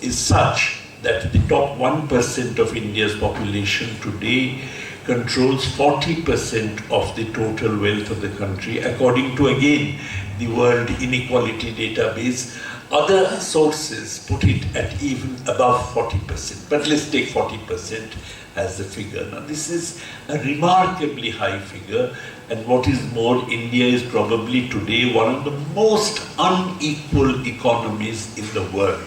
is such that the top 1% of India's population today controls 40% of the total wealth of the country, according to, again, the World Inequality Database. Other sources put it at even above 40%, but let's take 40% as the figure. Now, this is a remarkably high figure, and what is more, India is probably today one of the most unequal economies in the world.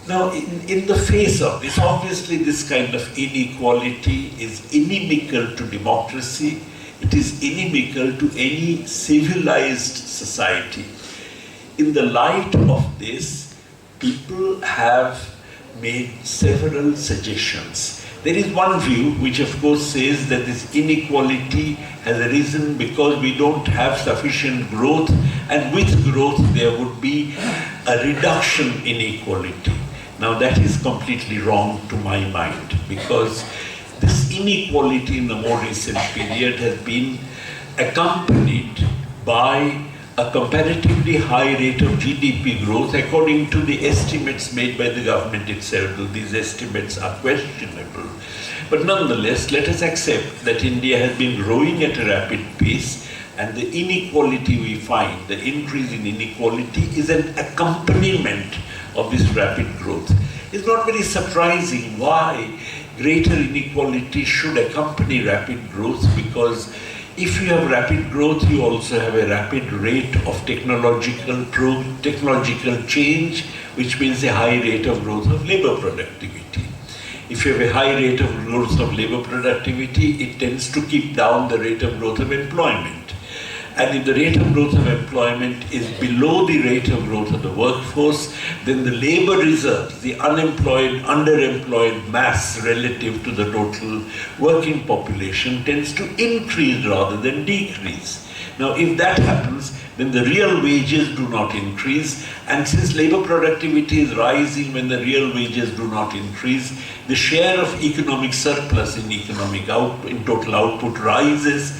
Now, in the face of this, obviously this kind of inequality is inimical to democracy. It is inimical to any civilized society. In the light of this, people have made several suggestions. There is one view which of course says that this inequality has arisen because we don't have sufficient growth, and with growth there would be a reduction in inequality. Now that is completely wrong to my mind, because this inequality in the more recent period has been accompanied by a comparatively high rate of GDP growth according to the estimates made by the government itself. These estimates are questionable. But nonetheless, let us accept that India has been growing at a rapid pace, and the inequality we find, the increase in inequality, is an accompaniment of this rapid growth. It's not very surprising why greater inequality should accompany rapid growth, because if you have rapid growth, you also have a rapid rate of technological change, which means a high rate of growth of labor productivity. If you have a high rate of growth of labor productivity, it tends to keep down the rate of growth of employment. And if the rate of growth of employment is below the rate of growth of the workforce, then the labor reserves, the unemployed, underemployed mass relative to the total working population, tends to increase rather than decrease. Now, if that happens, then the real wages do not increase, and since labor productivity is rising when the real wages do not increase, the share of economic surplus in total output rises,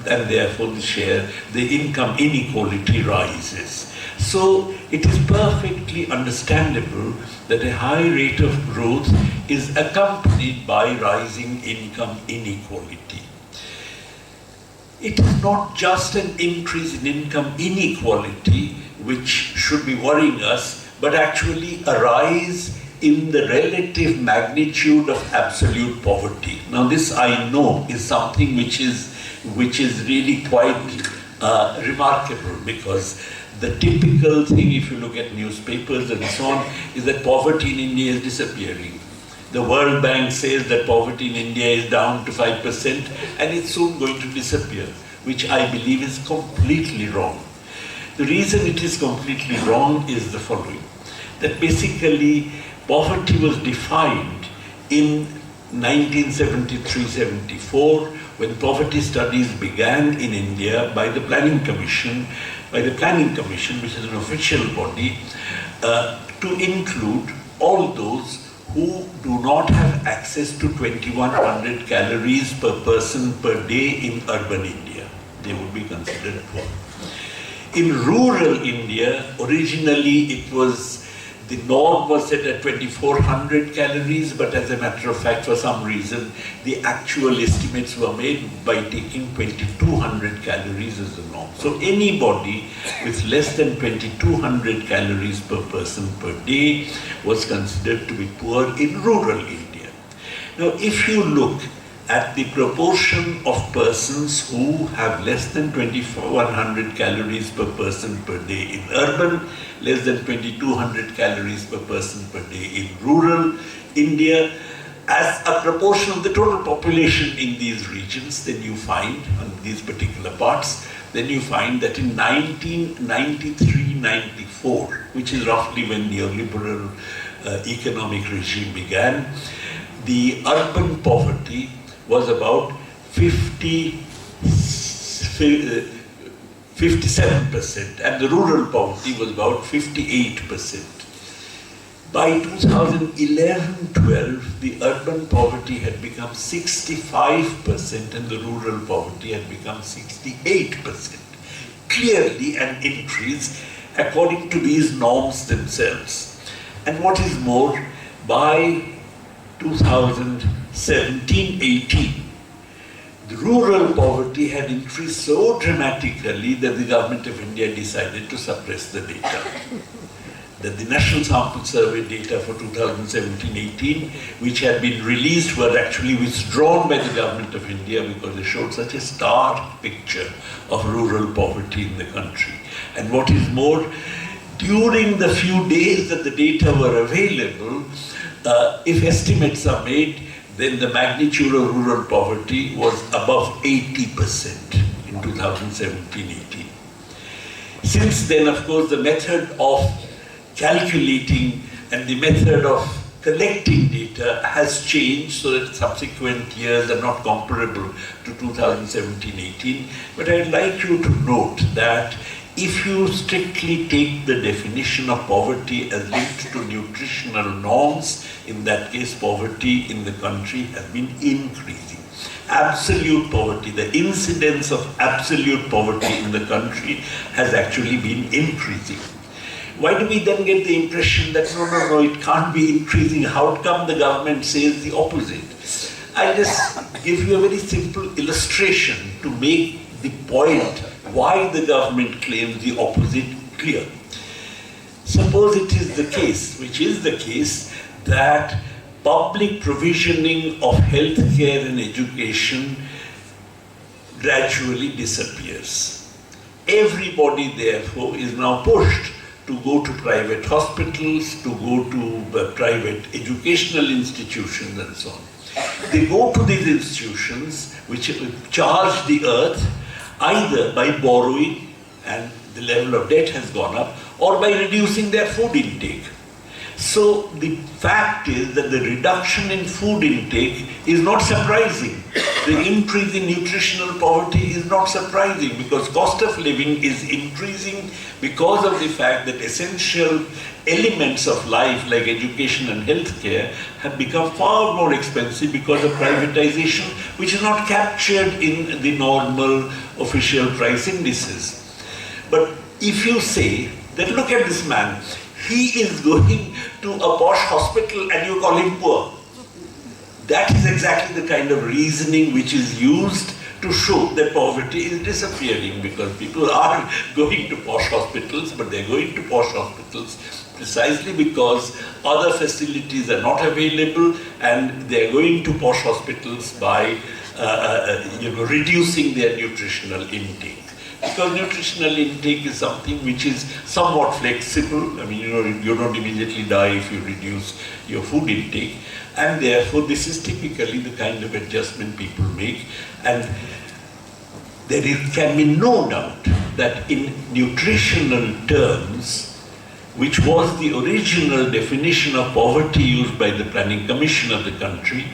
and therefore the income inequality rises. So it is perfectly understandable that a high rate of growth is accompanied by rising income inequality. It is not just an increase in income inequality which should be worrying us, but actually a rise in the relative magnitude of absolute poverty. Now this, I know, is something which is really quite remarkable, because the typical thing, if you look at newspapers and so on, is that poverty in India is disappearing. The World Bank says that poverty in India is down to 5% and it's soon going to disappear, which I believe is completely wrong. The reason it is completely wrong is the following, that basically poverty was defined in 1973-74 when poverty studies began in India by the Planning Commission, which is an official body, to include all those who do not have access to 2100 calories per person per day in urban India. They would be considered poor. In rural India, originally the norm was set at 2400 calories, but as a matter of fact, for some reason, the actual estimates were made by taking 2200 calories as the norm. So anybody with less than 2200 calories per person per day was considered to be poor in rural India. Now, if you look at the proportion of persons who have less than 2,100 calories per person per day in urban, less than 2,200 calories per person per day in rural India, as a proportion of the total population in these regions, then you find, on these particular parts, then you find that in 1993-94, which is roughly when neoliberal economic regime began, the urban poverty was about 57% and the rural poverty was about 58%. By 2011-12, the urban poverty had become 65% and the rural poverty had become 68%. Clearly an increase according to these norms themselves. And what is more, by 2017-18, the rural poverty had increased so dramatically that the government of India decided to suppress the data. That the National Sample Survey data for 2017-18, which had been released, were actually withdrawn by the government of India because they showed such a stark picture of rural poverty in the country. And what is more, during the few days that the data were available, if estimates are made, then the magnitude of rural poverty was above 80% in 2017-18. Since then, of course, the method of calculating and the method of collecting data has changed so that subsequent years are not comparable to 2017-18. But I'd like you to note that if you strictly take the definition of poverty as linked to nutritional norms, in that case poverty in the country has been increasing. Absolute poverty, the incidence of absolute poverty in the country has actually been increasing. Why do we then get the impression that no, it can't be increasing? How come the government says the opposite? I'll just give you a very simple illustration to make the point why the government claims the opposite clear. Suppose it is the case, which is the case, that public provisioning of healthcare and education gradually disappears. Everybody, therefore, is now pushed to go to private hospitals, to go to private educational institutions and so on. They go to these institutions which charge the earth either by borrowing, and the level of debt has gone up, or by reducing their food intake. So the fact is that the reduction in food intake is not surprising. The increase in nutritional poverty is not surprising because cost of living is increasing because of the fact that essential elements of life like education and healthcare have become far more expensive because of privatization, which is not captured in the normal official price indices. But if you say that, look at this man, he is going to a posh hospital and you call him poor. That is exactly the kind of reasoning which is used to show that poverty is disappearing, because people are going to posh hospitals, but they're going to posh hospitals precisely because other facilities are not available, and they're going to posh hospitals by reducing their nutritional intake. Because nutritional intake is something which is somewhat flexible. I mean, you don't immediately die if you reduce your food intake. And therefore, this is typically the kind of adjustment people make. And there can be no doubt that in nutritional terms, which was the original definition of poverty used by the Planning Commission of the country,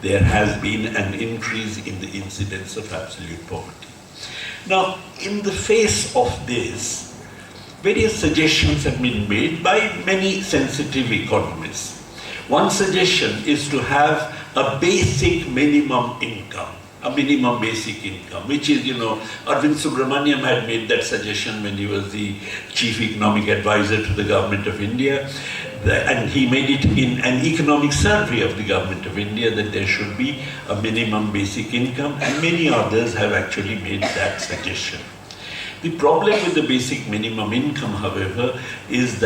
there has been an increase in the incidence of absolute poverty. Now, in the face of this, various suggestions have been made by many sensitive economists. One suggestion is to have a basic minimum income, a minimum basic income, which is, Arvind Subramaniam had made that suggestion when he was the chief economic advisor to the government of India. And he made it in an economic survey of the government of India that there should be a minimum basic income, and many others have actually made that suggestion. The problem with the basic minimum income, however, is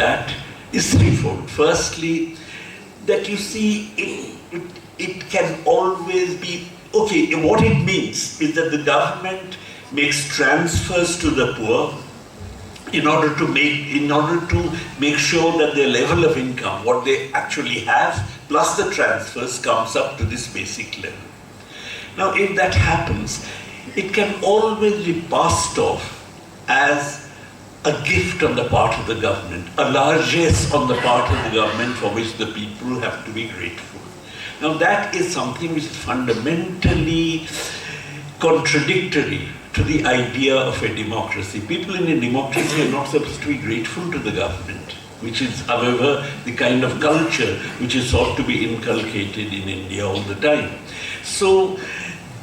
threefold. Firstly, that you see in it can always be, okay, what it means is that the government makes transfers to the poor in order to make sure that their level of income, what they actually have, plus the transfers, comes up to this basic level. Now, if that happens, it can always be passed off as a gift on the part of the government, a largesse on the part of the government for which the people have to be grateful. Now, that is something which is fundamentally contradictory to the idea of a democracy. People in a democracy are not supposed to be grateful to the government, which is, however, the kind of culture which is sought to be inculcated in India all the time. So,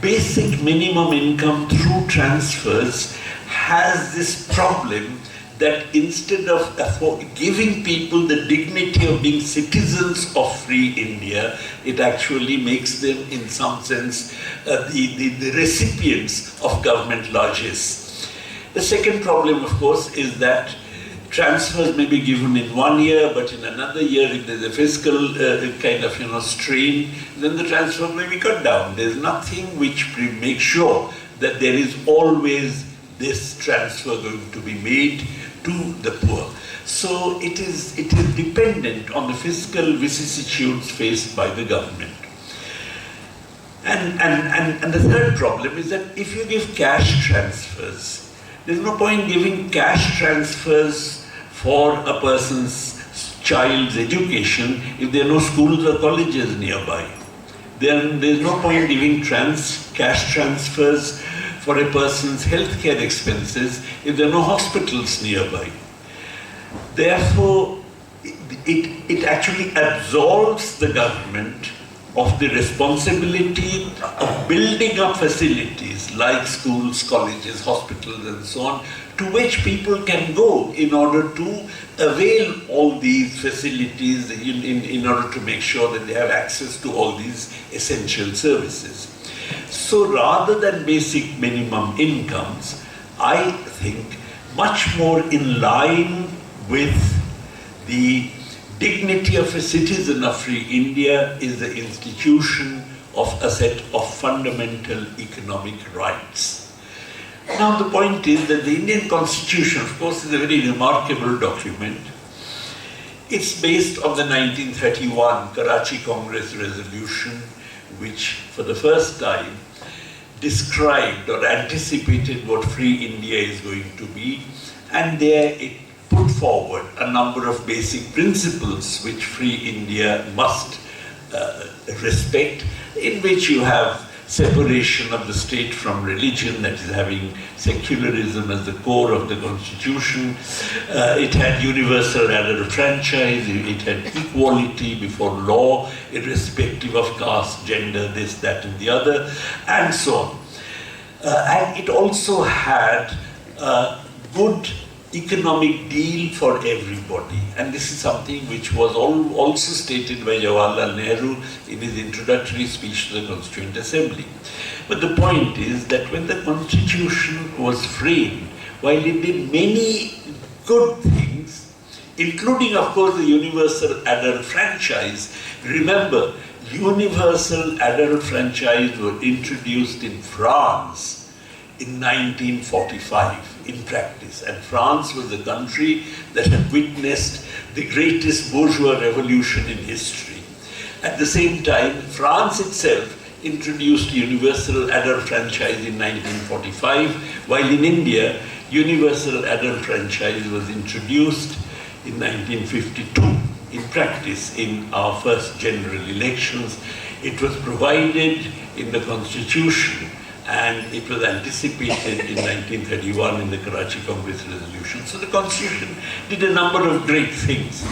basic minimum income through transfers has this problem that instead of giving people the dignity of being citizens of free India, it actually makes them, in some sense, the recipients of government largesse. The second problem, of course, is that transfers may be given in 1 year, but in another year, if there's a fiscal kind of strain, then the transfer may be cut down. There's nothing which makes sure that there is always this transfer going to be made to the poor. So it is dependent on the fiscal vicissitudes faced by the government. And the third problem is that if you give cash transfers, there's no point giving cash transfers for a person's child's education if there are no schools or colleges nearby. Then there's no point giving cash transfers for a person's healthcare expenses if there are no hospitals nearby. Therefore, it actually absolves the government of the responsibility of building up facilities like schools, colleges, hospitals and so on, to which people can go in order to avail all these facilities in order to make sure that they have access to all these essential services. So rather than basic minimum incomes, I think much more in line with the dignity of a citizen of free India is the institution of a set of fundamental economic rights. Now the point is that the Indian Constitution, of course, is a very remarkable document. It's based on the 1931 Karachi Congress resolution, which for the first time described or anticipated what free India is going to be, and there it put forward a number of basic principles which free India must respect, in which you have separation of the state from religion, that is having secularism as the core of the constitution. It had universal adult franchise, it had equality before law, irrespective of caste, gender, this, that and the other, and so on. And it also had a good economic deal for everybody, and this is something which was also stated by Jawaharlal Nehru in his introductory speech to the Constituent Assembly. But the point is that when the Constitution was framed, while it did many good things, including of course the universal adult franchise, remember, universal adult franchise was introduced in France in 1945. In practice, and France was the country that had witnessed the greatest bourgeois revolution in history. At the same time, France itself introduced universal adult franchise in 1945, while in India, universal adult franchise was introduced in 1952. In practice, in our first general elections, it was provided in the Constitution, and it was anticipated in 1931 in the Karachi Congress resolution. So the Constitution did a number of great things.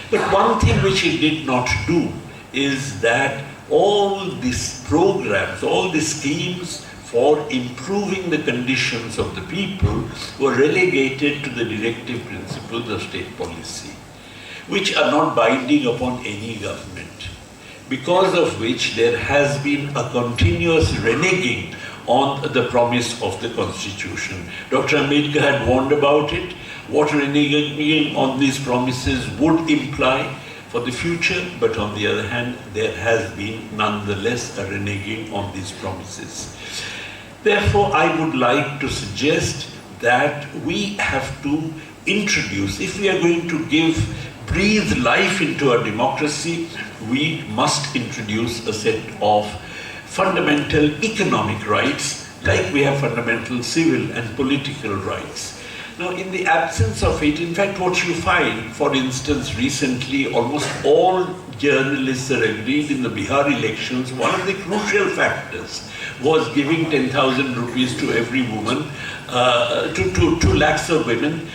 But one thing which it did not do is that all these programs, all these schemes for improving the conditions of the people were relegated to the directive principles of state policy, which are not binding upon any government, because of which there has been a continuous reneging on the promise of the Constitution. Dr. Ambedkar had warned about it, what reneging on these promises would imply, for the future, but on the other hand, there has been nonetheless a reneging on these promises. Therefore, I would like to suggest that we have to introduce, if we are going to breathe life into our democracy, we must introduce a set of fundamental economic rights, like we have fundamental civil and political rights. Now, in the absence of it, in fact, what you find, for instance, recently, almost all journalists are agreed in the Bihar elections, one of the crucial factors was giving 10,000 rupees to every woman, to 2 lakhs of women,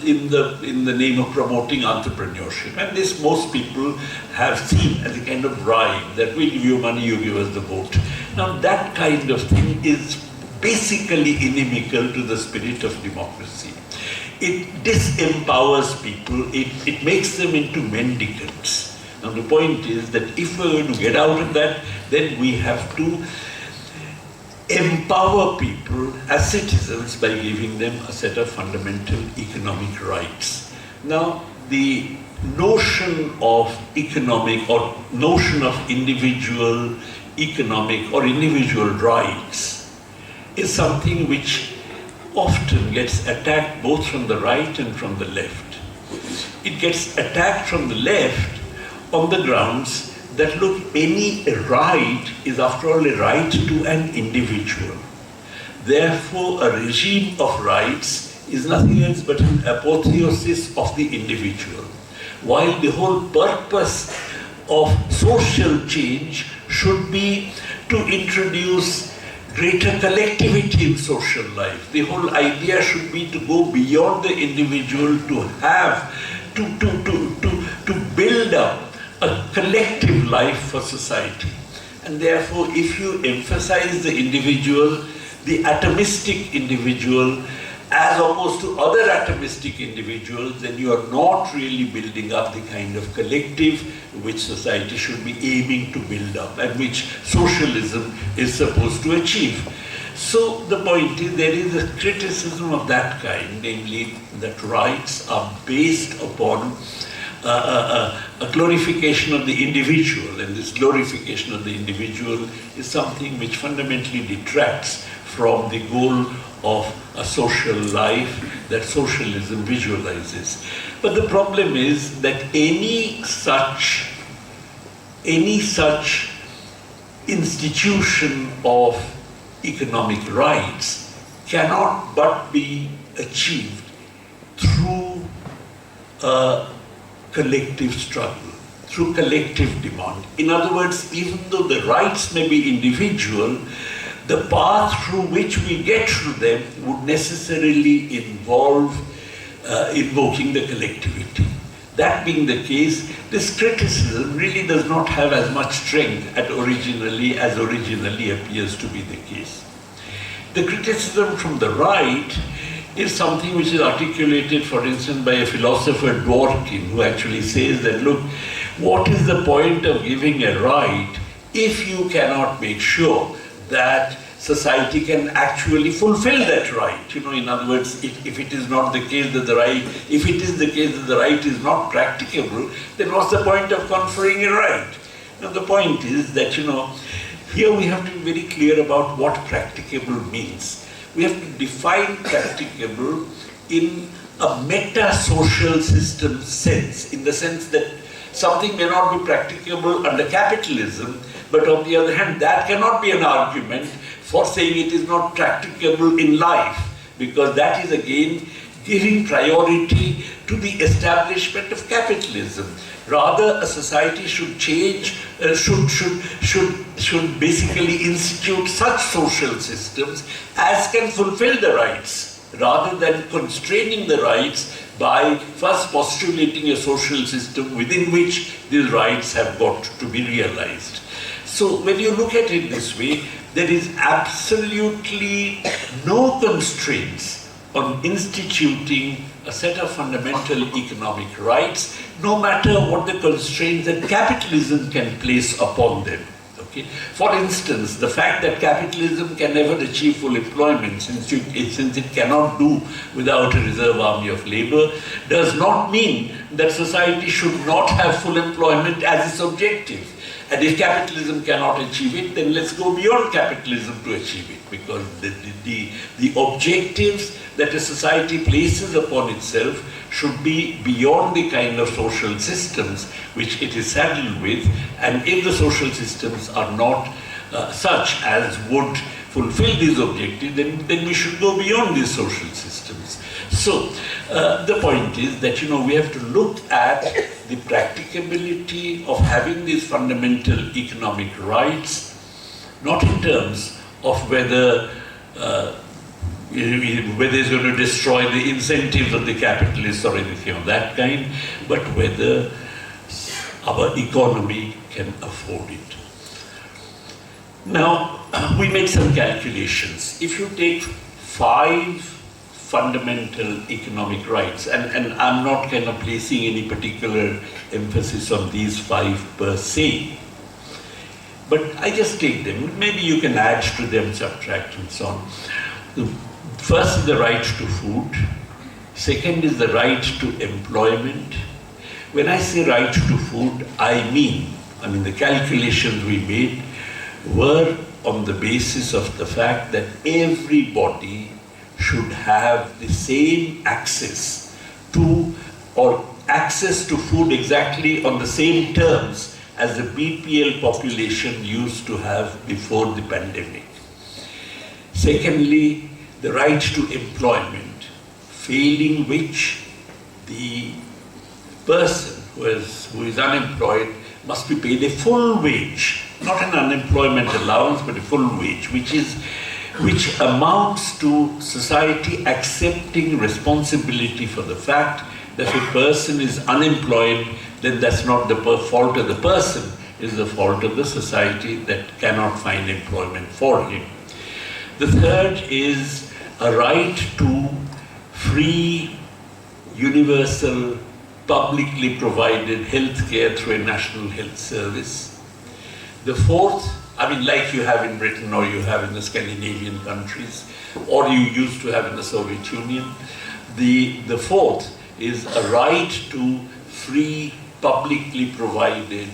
in the name of promoting entrepreneurship. And this most people have seen as a kind of bribe, that we'll give you money, you give us the vote. Now, that kind of thing is basically inimical to the spirit of democracy. It disempowers people, it makes them into mendicants. Now the point is that if we're going to get out of that, then we have to empower people as citizens by giving them a set of fundamental economic rights. Now, the notion of economic or notion of individual economic or individual rights is something which often gets attacked both from the right and from the left. It gets attacked from the left on the grounds that, look, any right is after all a right to an individual. Therefore, a regime of rights is nothing else but an apotheosis of the individual. While the whole purpose of social change should be to introduce greater collectivity in social life. The whole idea should be to go beyond the individual, to have, to build up a collective life for society. And therefore, if you emphasize the individual, the atomistic individual, as opposed to other atomistic individuals, then you are not really building up the kind of collective which society should be aiming to build up and which socialism is supposed to achieve. So the point is, there is a criticism of that kind, namely that rights are based upon a glorification of the individual, and this glorification of the individual is something which fundamentally detracts from the goal of a social life that socialism visualizes. But the problem is that any such institution of economic rights cannot but be achieved through a collective struggle, through collective demand. In other words, even though the rights may be individual, the path through which we get to them would necessarily involve invoking the collectivity. That being the case, this criticism really does not have as much strength as originally appears to be the case. The criticism from the right is something which is articulated, for instance, by a philosopher, Dworkin, who actually says that, look, what is the point of giving a right if you cannot make sure that society can actually fulfill that right? You know, in other words, if it is not the case that the right, if it is the case that the right is not practicable, then what's the point of conferring a right? Now, the point is that, you know, here we have to be very clear about what practicable means. We have to define practicable in a meta-social system sense, in the sense that something may not be practicable under capitalism, but on the other hand, that cannot be an argument for saying it is not practicable in life, because that is again giving priority to the establishment of capitalism. Rather, a society should change, should basically institute such social systems as can fulfill the rights, rather than constraining the rights by first postulating a social system within which these rights have got to be realized. So when you look at it this way, there is absolutely no constraints on instituting a set of fundamental economic rights, no matter what the constraints that capitalism can place upon them. Okay. For instance, the fact that capitalism can never achieve full employment, since it cannot do without a reserve army of labor, does not mean that society should not have full employment as its objective. And if capitalism cannot achieve it, then let's go beyond capitalism to achieve it, because the objectives that a society places upon itself should be beyond the kind of social systems which it is saddled with, and if the social systems are not such as would fulfill these objectives, then we should go beyond these social systems. So the point is that, we have to look at the practicability of having these fundamental economic rights, not in terms of whether it's going to destroy the incentives of the capitalists or anything of that kind, but whether our economy can afford it. Now, we make some calculations. If you take 5 fundamental economic rights, and I'm not kind of placing any particular emphasis on these 5 per se, but I just take them. Maybe you can add to them, subtract, and so on. The first is the right to food. Second is the right to employment. When I say right to food, I mean the calculations we made were on the basis of the fact that everybody should have the same access to, or access to food exactly on the same terms as the BPL population used to have before the pandemic. Secondly, the right to employment, failing which the person who is unemployed must be paid a full wage, not an unemployment allowance, but a full wage, which amounts to society accepting responsibility for the fact that if a person is unemployed, then that's not the fault of the person, it's the fault of the society that cannot find employment for him. The third is a right to free, universal, publicly provided health care through a national health service. The fourth, like you have in Britain or you have in the Scandinavian countries, or you used to have in the Soviet Union, the fourth is a right to free, publicly provided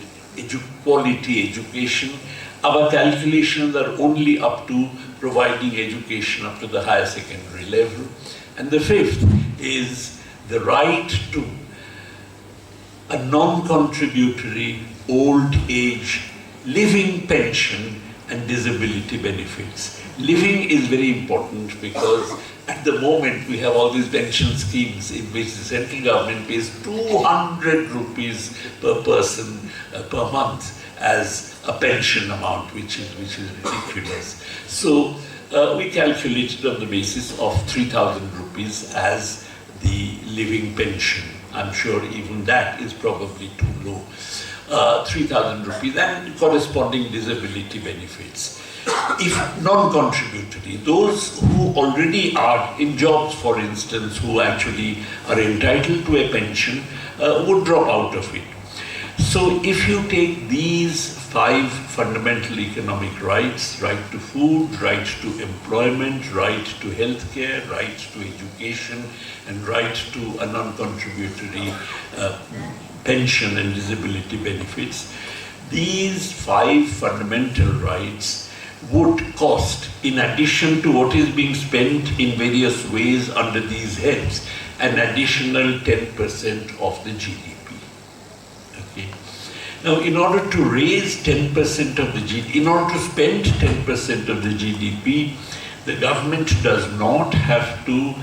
quality education. Our calculations are only up to providing education up to the higher secondary level. And the fifth is the right to a non-contributory old age living pension and disability benefits. Living is very important because at the moment we have all these pension schemes in which the central government pays 200 rupees per person per month as a pension amount, which is ridiculous. So we calculated on the basis of 3,000 rupees as the living pension. I'm sure even that is probably too low. 3,000 rupees and corresponding disability benefits. If non-contributory, those who already are in jobs, for instance, who actually are entitled to a pension, would drop out of it. So if you take these 5 fundamental economic rights, right to food, right to employment, right to healthcare, right to education, and right to a non-contributory pension and disability benefits, these 5 fundamental rights would cost, in addition to what is being spent in various ways under these heads, an additional 10% of the GDP. Okay. Now, in order to raise 10% of the GDP, in order to spend 10% of the GDP, the government does not have to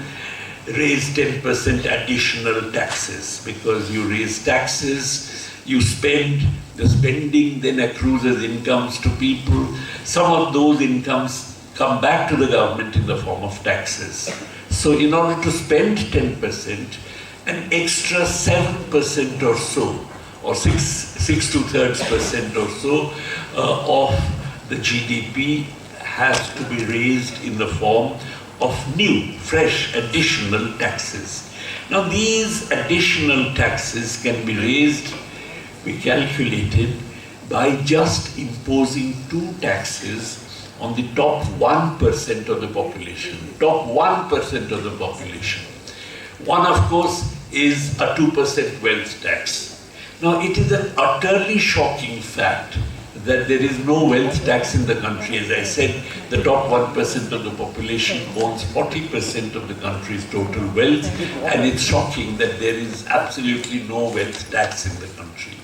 raise 10% additional taxes, because you raise taxes, you spend, the spending then accrues as incomes to people. Some of those incomes come back to the government in the form of taxes. So in order to spend 10%, an extra 7% or so, or 6 2/3% or so of the GDP has to be raised in the form of new, fresh, additional taxes. Now these additional taxes can be raised, we calculated, by just imposing two taxes on the top 1% of the population. Top 1% of the population. One, of course, is a 2% wealth tax. Now, it is an utterly shocking fact that there is no wealth tax in the country. As I said, the top 1% of the population owns 40% of the country's total wealth, and it's shocking that there is absolutely no wealth tax in the country.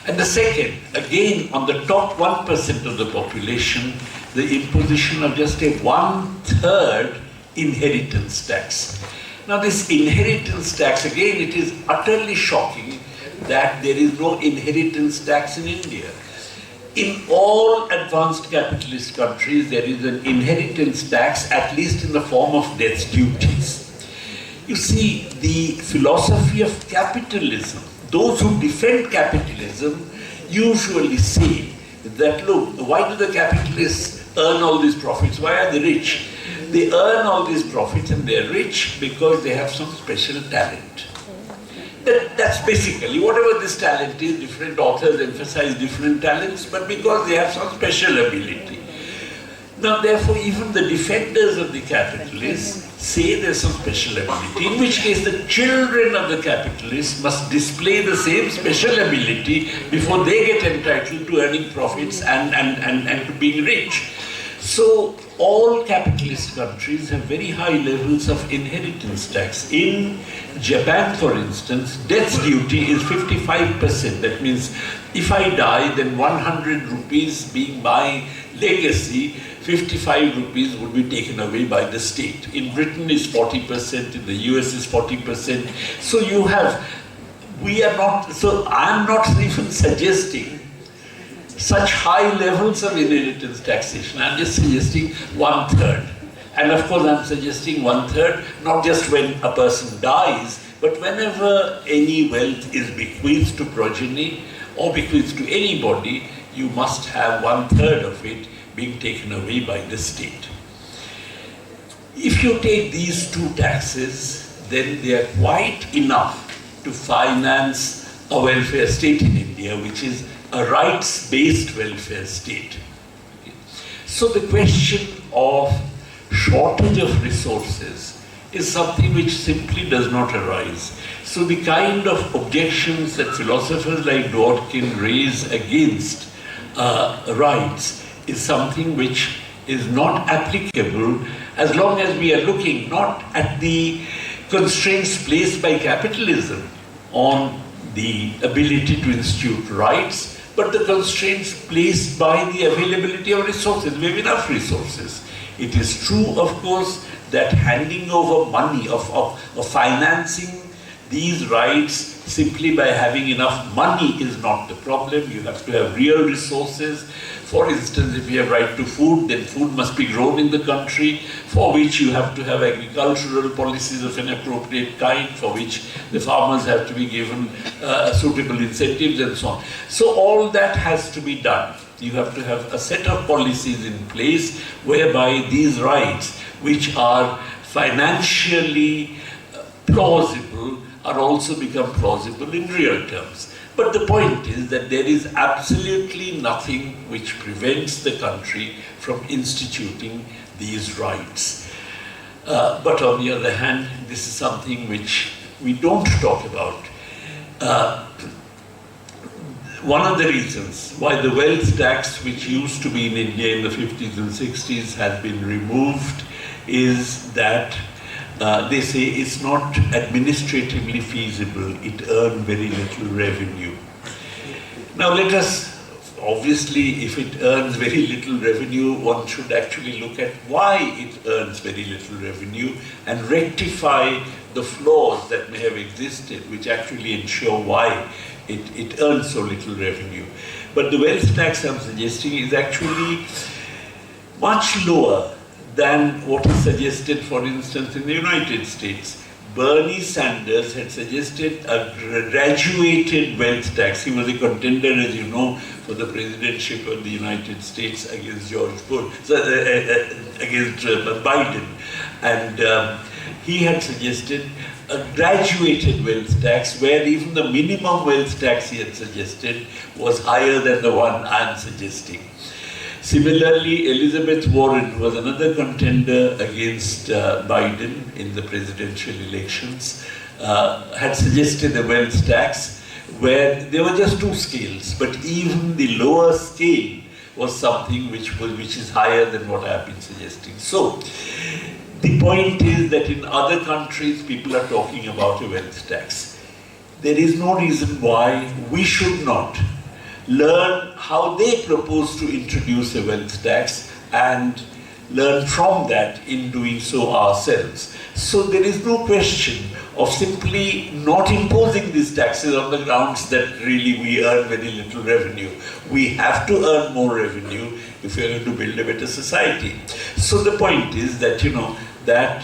And the second, again, on the top 1% of the population, the imposition of just a 1/3 inheritance tax. Now, this inheritance tax, again, it is utterly shocking that there is no inheritance tax in India. In all advanced capitalist countries, there is an inheritance tax, at least in the form of death duties. You see, the philosophy of capitalism, those who defend capitalism usually say that, look, why do the capitalists earn all these profits? Why are they rich? They earn all these profits and they're rich because they have some special talent. That's basically, whatever this talent is, different authors emphasize different talents, but because they have some special ability. Now, therefore, even the defenders of the capitalists say there's some special ability, in which case the children of the capitalists must display the same special ability before they get entitled to earning profits and to being rich. So, all capitalist countries have very high levels of inheritance tax. In Japan, for instance, death duty is 55%. That means if I die, then 100 rupees being my legacy, 55 rupees would be taken away by the state. In Britain is 40%, in the US is 40%. So you have, I'm not even suggesting such high levels of inheritance taxation. I'm just suggesting 1/3. And of course, I'm suggesting 1/3, not just when a person dies, but whenever any wealth is bequeathed to progeny or bequeathed to anybody, you must have 1/3 of it being taken away by the state. If you take these two taxes, then they are quite enough to finance a welfare state in India, which is a rights-based welfare state. So the question of shortage of resources is something which simply does not arise. So the kind of objections that philosophers like Dworkin raise against rights is something which is not applicable as long as we are looking not at the constraints placed by capitalism on the ability to institute rights, but the constraints placed by the availability of resources. We have enough resources. It is true, of course, that handing over money, of financing these rights simply by having enough money is not the problem. You have to have real resources. For instance, if you have right to food, then food must be grown in the country, for which you have to have agricultural policies of an appropriate kind, for which the farmers have to be given suitable incentives and so on. So all that has to be done. You have to have a set of policies in place whereby these rights, which are financially plausible, are also become plausible in real terms. But the point is that there is absolutely nothing which prevents the country from instituting these rights. But on the other hand, this is something which we don't talk about. One of the reasons why the wealth tax, which used to be in India in the 50s and 60s, has been removed is that they say it's not administratively feasible, it earned very little revenue. Now let us, obviously, if it earns very little revenue, one should actually look at why it earns very little revenue and rectify the flaws that may have existed, which actually ensure why it earns so little revenue. But the wealth tax I'm suggesting is actually much lower than what is suggested, for instance, in the United States. Bernie Sanders had suggested a graduated wealth tax. He was a contender, as you know, for the presidency of the United States against against Biden. And he had suggested a graduated wealth tax, where even the minimum wealth tax he had suggested was higher than the one I am suggesting. Similarly, Elizabeth Warren was another contender against Biden in the presidential elections, had suggested a wealth tax where there were just two scales, but even the lower scale was something which is higher than what I have been suggesting. So, the point is that in other countries, people are talking about a wealth tax. There is no reason why we should not learn how they propose to introduce a wealth tax and learn from that in doing so ourselves. So there is no question of simply not imposing these taxes on the grounds that really we earn very little revenue. We have to earn more revenue if we are going to build a better society. So the point is that, that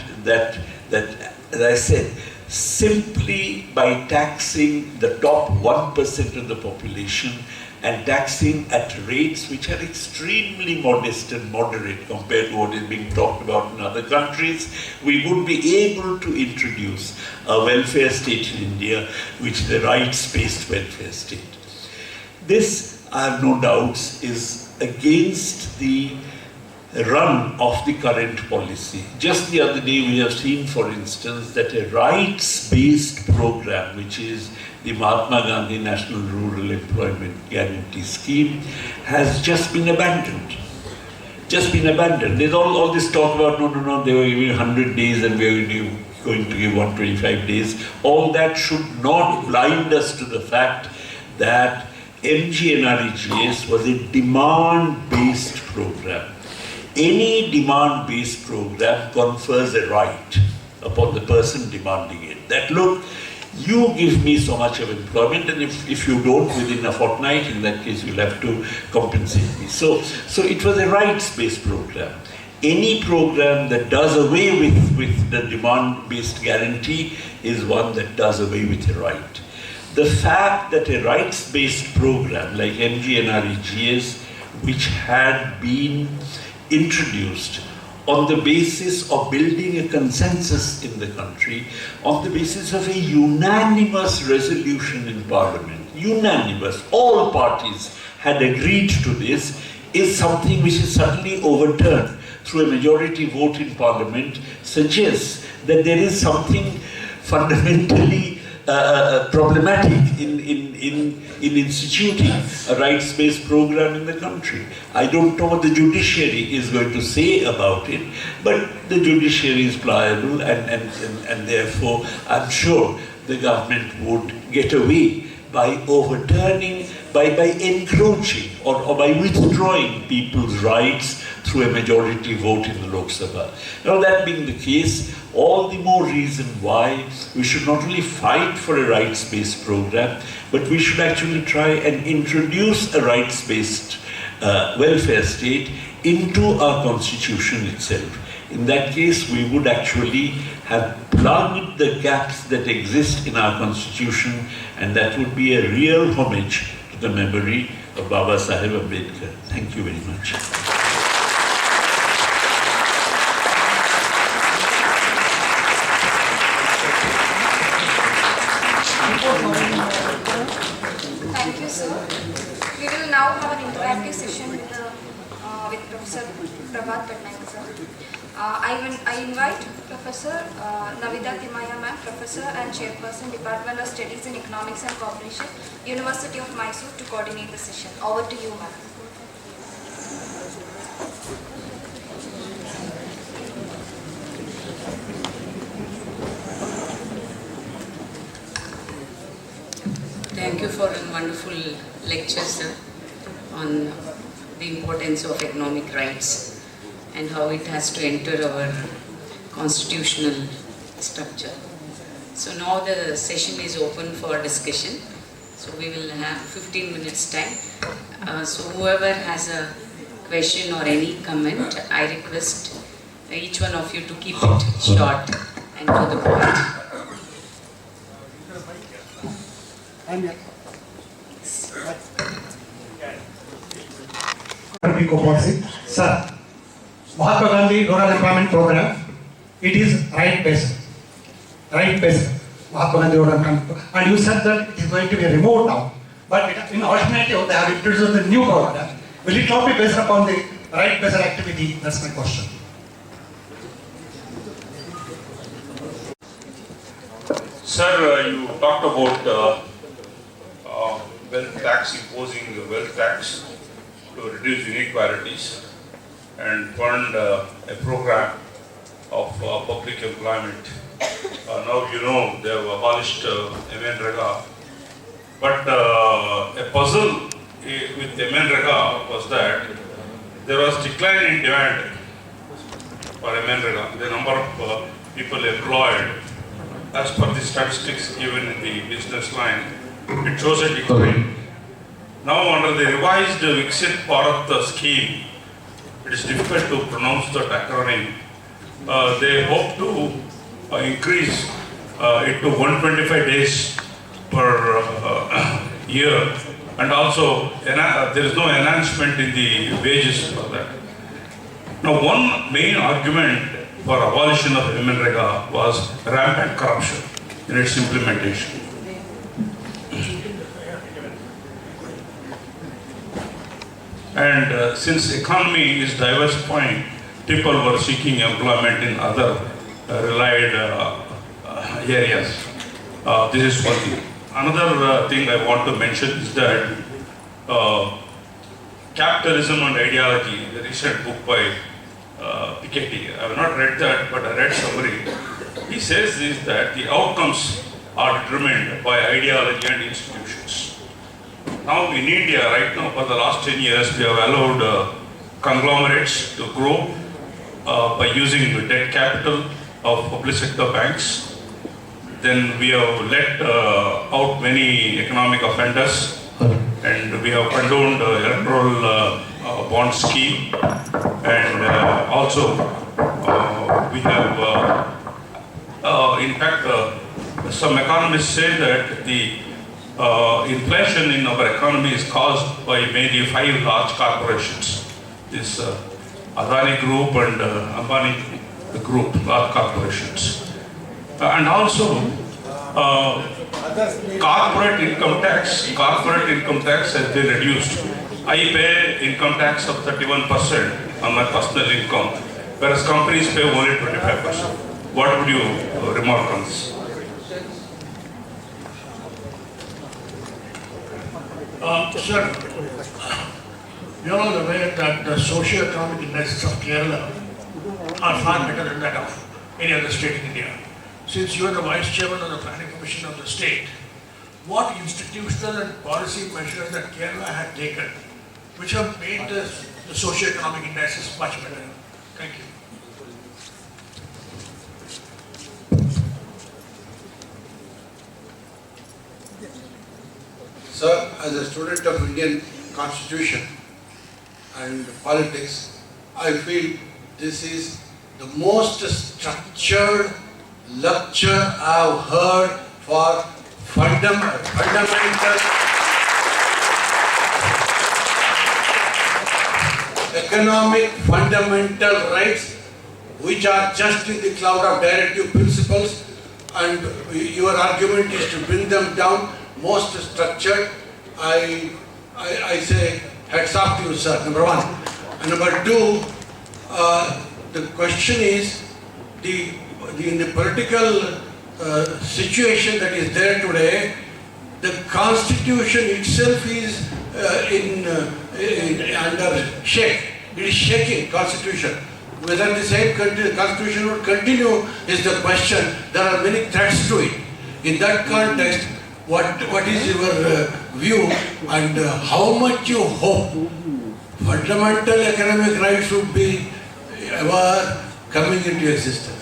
as I said, simply by taxing the top 1% of the population and taxing at rates which are extremely modest and moderate compared to what is being talked about in other countries, we would be able to introduce a welfare state in India, which is a rights-based welfare state. This, I have no doubts, is against the run of the current policy. Just the other day we have seen, for instance, that a rights-based program, which is the Mahatma Gandhi National Rural Employment Guarantee Scheme, has just been abandoned. Just been abandoned. There's all this talk about, no, they were giving 100 days and we are going to give 125 days. All that should not blind us to the fact that MGNREGS was a demand-based program. Any demand-based program confers a right upon the person demanding it. That, look, you give me so much of employment, and if you don't within a fortnight, in that case you'll have to compensate me. So it was a rights-based program. Any program that does away with the demand-based guarantee is one that does away with a right. The fact that a rights-based program like MGNREGS, which had been introduced on the basis of building a consensus in the country, on the basis of a unanimous resolution in Parliament, unanimous, all parties had agreed to this, is something which is suddenly overturned through a majority vote in Parliament, suggests that there is something fundamentally problematic in instituting a rights-based program in the country. I don't know what the judiciary is going to say about it, but the judiciary is pliable, and therefore I'm sure the government would get away by overturning, by encroaching or by withdrawing people's rights through a majority vote in the Lok Sabha. Now, that being the case, all the more reason why we should not only fight for a rights-based program, but we should actually try and introduce a rights-based welfare state into our constitution itself. In that case, we would actually have plugged the gaps that exist in our constitution, and that would be a real homage to the memory of Baba Saheb Ambedkar. Thank you very much. Thank you, sir. We will now have an interactive session with Professor Prabhat Patnaik, sir. I invite Professor Navida Timaya ma'am, Professor and Chairperson, Department of Studies in Economics and Cooperation, University of Mysore, to coordinate the session. Over to you, ma'am. Thank you for a wonderful lecture, sir, on the importance of economic rights and how it has to enter our constitutional structure. So now the session is open for discussion. So we will have 15 minutes time. So whoever has a question or any comment, I request each one of you to keep it short and to the point. Sir, Mahatma Gandhi Rural Employment Program, it is right-based. Mahatma Gandhi wrote and you said that it is going to be removed now. But in alternative, they have introduced a new program. Will it not be based upon the right-based activity? That's my question. Sir, you talked about wealth tax, imposing the wealth tax to reduce inequalities and fund a program of public employment. Now you know they have abolished MNREGA, but a puzzle with MNREGA was that there was decline in demand for MNREGA. The number of people employed, as per the statistics given in the business line, it shows a decline. Now under the revised Viksit Bharat scheme, it is difficult to pronounce that acronym. They hope to increase it to 125 days per year, and also there is no enhancement in the wages for that. Now one main argument for abolition of MNREGA was rampant corruption in its implementation. And since economy is diversifying, people were seeking employment in other relied areas. This is one thing. Another thing I want to mention is that Capitalism and Ideology, the recent book by Piketty. I have not read that, but I read summary. He says is that the outcomes are determined by ideology and institutions. Now in India, right now, for the last 10 years, we have allowed conglomerates to grow by using the debt capital of public sector banks. Then we have let out many economic offenders, and we have condoned electoral bond scheme, and also we have, in fact, some economists say that the inflation in our economy is caused by mainly 5 large corporations. This Adani Group and Ambani Group, large corporations. And also corporate income tax has been reduced. I pay income tax of 31% on my personal income, whereas companies pay only 25%. What would you remark on this? Sir, you are all aware that the socio-economic indices of Kerala are far better than that of any other state in India. Since you are the Vice Chairman of the Planning Commission of the state, what institutional and policy measures that Kerala had taken which have made the socio-economic indices much better? Thank you. Sir, as a student of Indian Constitution and politics, I feel this is the most structured lecture I have heard for fundamental economic fundamental rights, which are just in the cloud of directive principles, and your argument is to bring them down. Most structured. I say hats off to you, sir, number one. And number two, the question is, in the political situation that is there today, the constitution itself is under shake. It is shaking, constitution. Whether the same constitution would continue is the question. There are many threats to it. In that context, what is your view, and how much you hope fundamental economic rights would be ever coming into existence?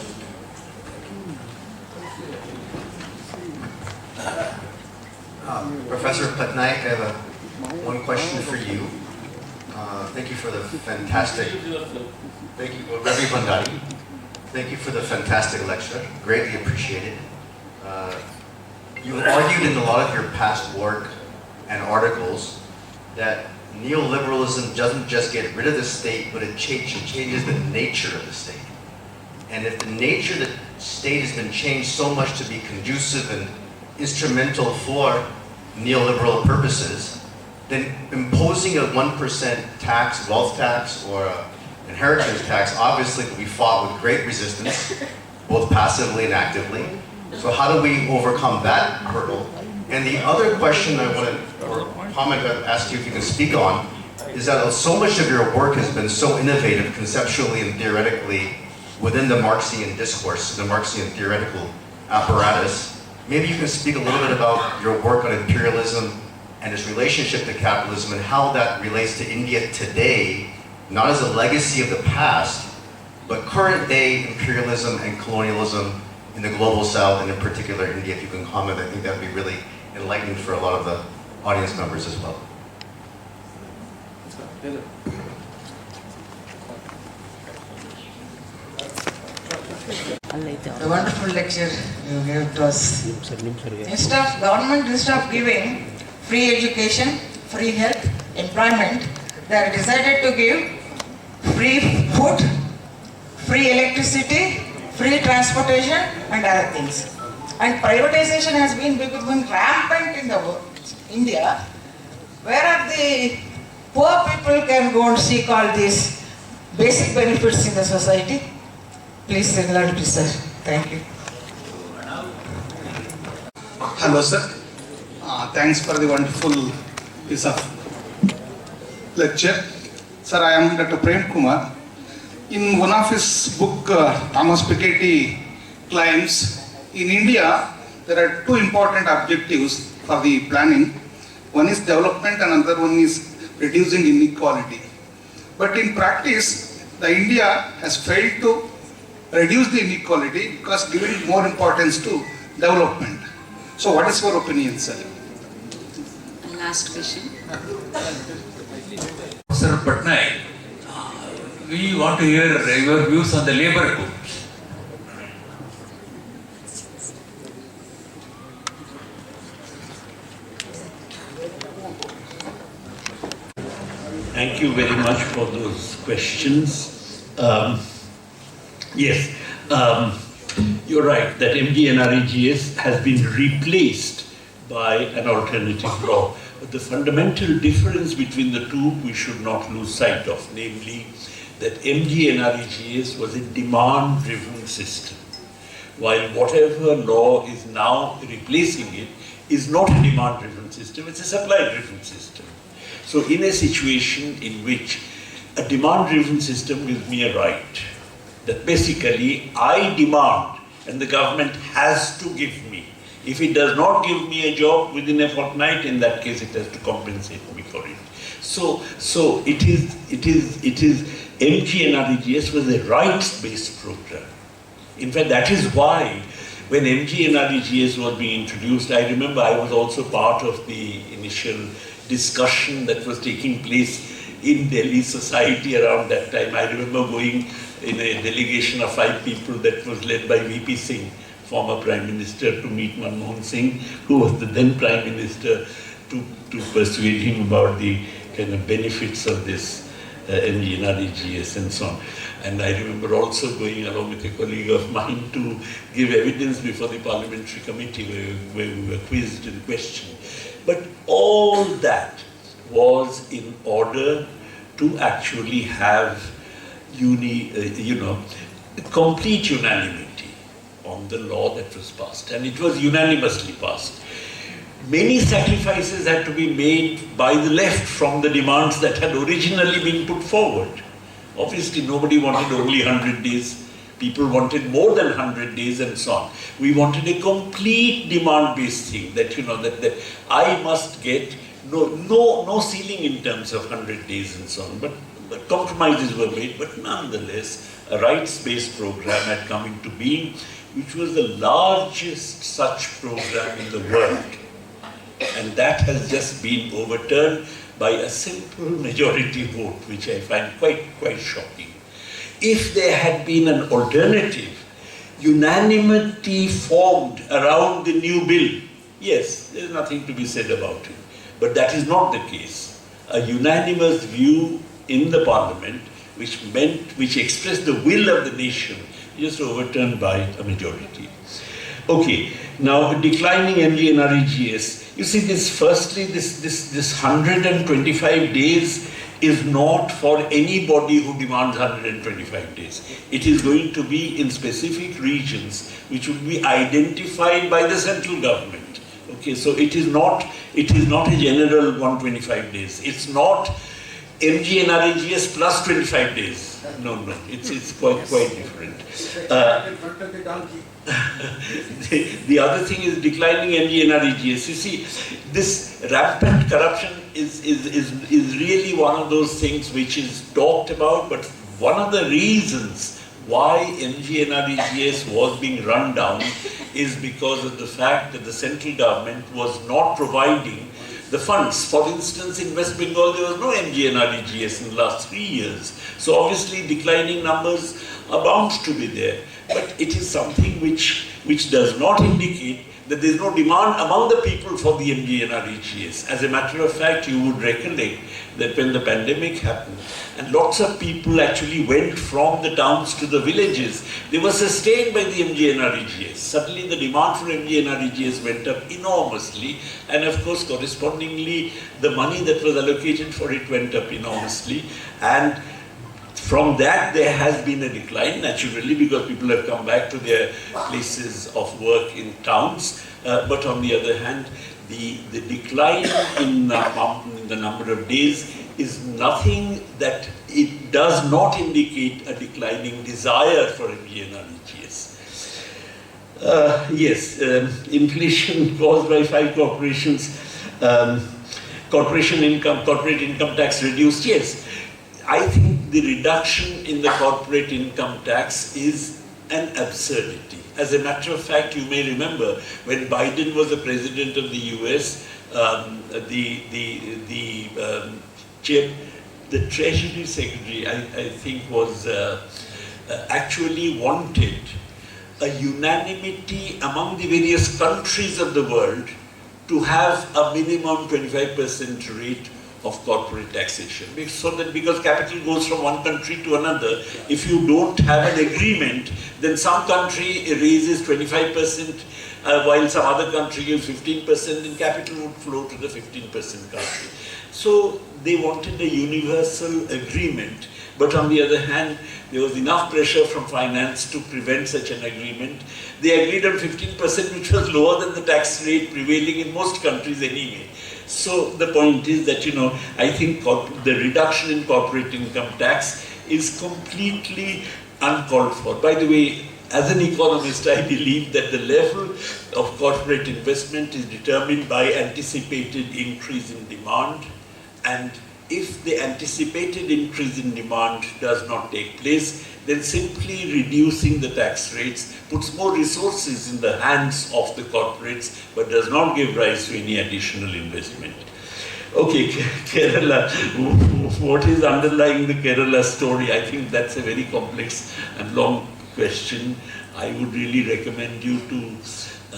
Professor Patnaik, I have one question for you. Thank you for the fantastic, thank you, Ravi Bhandari. Thank you for the fantastic lecture, greatly appreciated. You argued in a lot of your past work and articles that neoliberalism doesn't just get rid of the state, but it changes the nature of the state. And if the nature of the state has been changed so much to be conducive and instrumental for neoliberal purposes, then imposing a 1% tax, wealth tax, or an inheritance tax obviously will be fought with great resistance, both passively and actively. So how do we overcome that hurdle? And the other question I want to, or comment I'd ask you if you can speak on, is that so much of your work has been so innovative conceptually and theoretically within the Marxian discourse, the Marxian theoretical apparatus. Maybe you can speak a little bit about your work on imperialism and its relationship to capitalism and how that relates to India today, not as a legacy of the past, but current day imperialism and colonialism in the global south and in particular India. If you can comment, I think that would be really enlightening for a lot of the audience members as well. The wonderful lecture you gave to us. Instead of giving free education, free health, employment, they are decided to give free food, free electricity, free transportation and other things. And privatization has been becoming rampant in the world, India, where the poor people can go and seek all these basic benefits in the society. Please enlarge, sir. Thank you. Hello, sir. Thanks for the wonderful piece of lecture. Sir, I am Dr. Prem Kumar. In one of his book, Thomas Piketty claims, in India, there are two important objectives for the planning. One is development and another one is reducing inequality. But in practice, the India has failed to reduce the inequality because giving more importance to development. So what is your opinion, sir? Last question. Sir Patnaik, we want to hear your views on the labor groups. Thank you very much for those questions. Yes, you're right that MGNREGS has been replaced by an alternative law. But the fundamental difference between the two we should not lose sight of, namely that MGNREGS was a demand-driven system, while whatever law is now replacing it is not a demand-driven system, it's a supply-driven system. So in a situation in which a demand-driven system gives me a right, that basically I demand and the government has to give me. If it does not give me a job within a fortnight, in that case it has to compensate me for it. So it is MGNREGS was a rights-based program. In fact, that is why when MGNREGS was being introduced, I remember I was also part of the initial discussion that was taking place in Delhi society around that time. I remember going in a delegation of 5 people that was led by VP Singh, former Prime Minister, to meet Manmohan Singh, who was the then Prime Minister, to persuade him about the kind of benefits of this MGNREGS and so on. And I remember also going along with a colleague of mine to give evidence before the parliamentary committee where we were quizzed and questioned. But all that was in order to actually have complete unanimity on the law that was passed. And it was unanimously passed. Many sacrifices had to be made by the left from the demands that had originally been put forward. Obviously, nobody wanted only 100 days. People wanted more than 100 days and so on. We wanted a complete demand-based thing that, that I must get no ceiling in terms of 100 days and so on. But compromises were made, but nonetheless, a rights-based program had come into being, which was the largest such program in the world. And that has just been overturned by a simple majority vote, which I find quite shocking. If there had been an alternative, unanimity formed around the new bill, yes, there's nothing to be said about it. But that is not the case. A unanimous view in the parliament, which expressed the will of the nation, just overturned by a majority. Okay, now declining MGNREGS. You see, this 125 days is not for anybody who demands 125 days. It is going to be in specific regions which will be identified by the central government. Okay, so it is not a general 125 days. It's not MGNREGS plus 25 days. No, it's quite different. The other thing is declining MGNREGS. You see, this rampant corruption is really one of those things which is talked about, but one of the reasons why MGNREGS was being run down is because of the fact that the central government was not providing the funds. For instance, in West Bengal, there was no MGNREGS in the last 3 years. So obviously declining numbers are bound to be there. But it is something which does not indicate that there is no demand among the people for the MGNREGS. As a matter of fact, you would recollect that when the pandemic happened, and lots of people actually went from the towns to the villages, they were sustained by the MGNREGS. Suddenly the demand for MGNREGS went up enormously, and of course correspondingly the money that was allocated for it went up enormously, and from that there has been a decline naturally because people have come back to their places of work in towns, but on the other hand the decline in the number of days is nothing that it does not indicate a declining desire for MGNREGS. Yes, inflation caused by 5 corporations, corporate income tax reduced, yes. I think the reduction in the corporate income tax is an absurdity. As a matter of fact, you may remember when Biden was the president of the US, the Treasury Secretary, I think, was actually wanted a unanimity among the various countries of the world to have a minimum 25% rate of corporate taxation. Because capital goes from one country to another, if you don't have an agreement, then some country raises 25%, while some other country gives 15%, and capital would flow to the 15% country. So they wanted a universal agreement, but on the other hand, there was enough pressure from finance to prevent such an agreement. They agreed on 15%, which was lower than the tax rate prevailing in most countries anyway. So the point is that, I think the reduction in corporate income tax is completely uncalled for. By the way, as an economist, I believe that the level of corporate investment is determined by anticipated increase in demand, and if the anticipated increase in demand does not take place, then simply reducing the tax rates puts more resources in the hands of the corporates, but does not give rise to any additional investment. Okay, Kerala, what is underlying the Kerala story? I think that's a very complex and long question. I would really recommend you to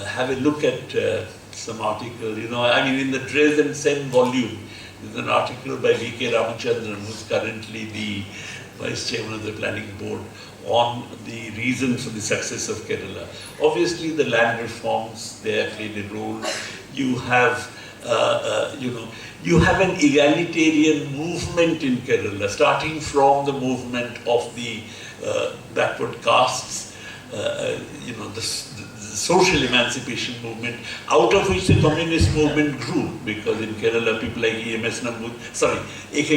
have a look at some articles. In the Dresden Sen volume, there's an article by V.K. Ramachandran, who's currently the Vice Chairman of the Planning Board, on the reason for the success of Kerala. Obviously, the land reforms there played a role. You have, you have an egalitarian movement in Kerala, starting from the movement of the backward castes, the social emancipation movement, out of which the communist movement grew, because in Kerala people like A.K.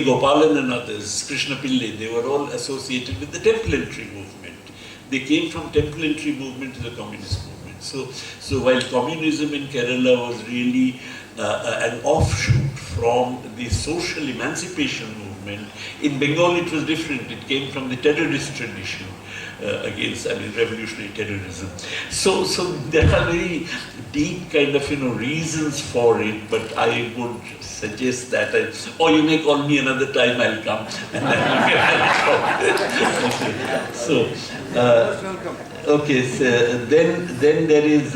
Gopalan and others, Krishna Pillai, they were all associated with the temple entry movement. They came from temple entry movement to the communist movement. So while communism in Kerala was really an offshoot from the social emancipation movement, in Bengal it was different. It came from the terrorist tradition. Against, revolutionary terrorism. So there are very deep kind of, reasons for it, but I would suggest that, or you may call me another time, I'll come, and then okay, so then there is,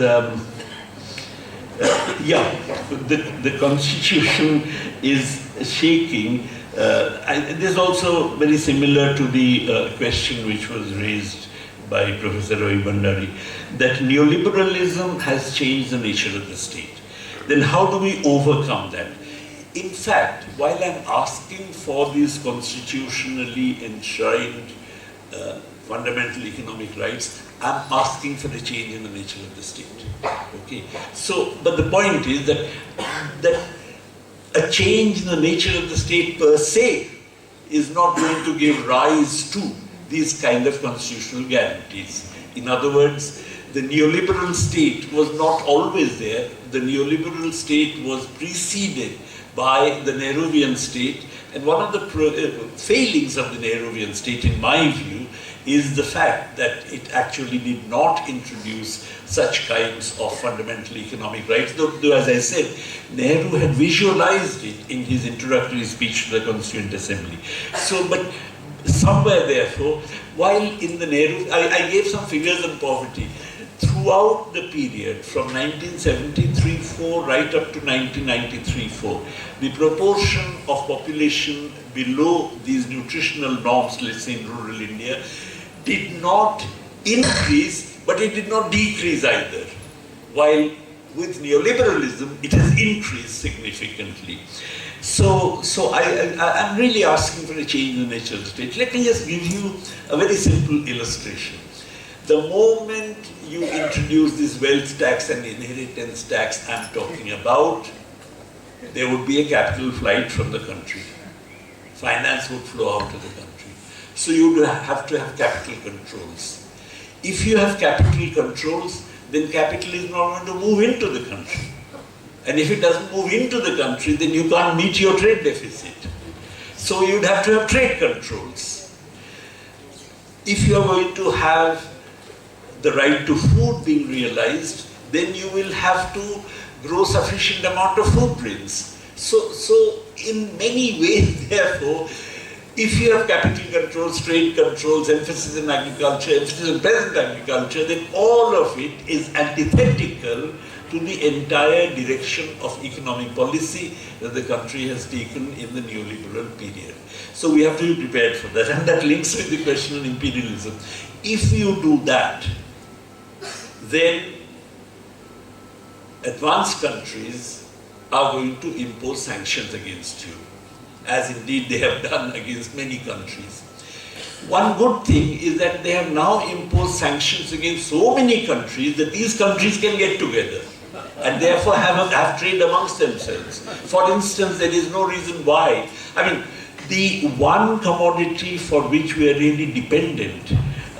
the constitution is shaking. And this is also very similar to the question which was raised by Professor Ravi Bhandari, that neoliberalism has changed the nature of the state. Then how do we overcome that? In fact, while I'm asking for these constitutionally enshrined fundamental economic rights, I'm asking for a change in the nature of the state. Okay. So, but the point is that a change in the nature of the state per se is not going to give rise to these kind of constitutional guarantees. In other words, the neoliberal state was not always there. The neoliberal state was preceded by the Nehruvian state, and one of the failings of the Nehruvian state, in my view, is the fact that it actually did not introduce such kinds of fundamental economic rights, though as I said, Nehru had visualized it in his introductory speech to the Constituent Assembly. So, but somewhere therefore, while in the Nehru, I gave some figures on poverty. Throughout the period from 1973-4 right up to 1993-4, the proportion of population below these nutritional norms, let's say in rural India, did not increase, but it did not decrease either. While with neoliberalism, it has increased significantly. So I'm really asking for a change in the nature of the state. Let me just give you a very simple illustration. The moment you introduce this wealth tax and inheritance tax I'm talking about, there would be a capital flight from the country. Finance would flow out of the country. So you would have to have capital controls. If you have capital controls, then capital is not going to move into the country. And if it doesn't move into the country, then you can't meet your trade deficit. So you'd have to have trade controls. If you are going to have the right to food being realized, then you will have to grow sufficient amount of food grains. So in many ways, therefore, if you have capital controls, trade controls, emphasis on agriculture, emphasis on peasant agriculture, then all of it is antithetical to the entire direction of economic policy that the country has taken in the neoliberal period. So we have to be prepared for that, and that links with the question of imperialism. If you do that, then advanced countries are going to impose sanctions against you, as indeed they have done against many countries. One good thing is that they have now imposed sanctions against so many countries that these countries can get together and therefore have trade amongst themselves. For instance, there is no reason why. I mean, the one commodity for which we are really dependent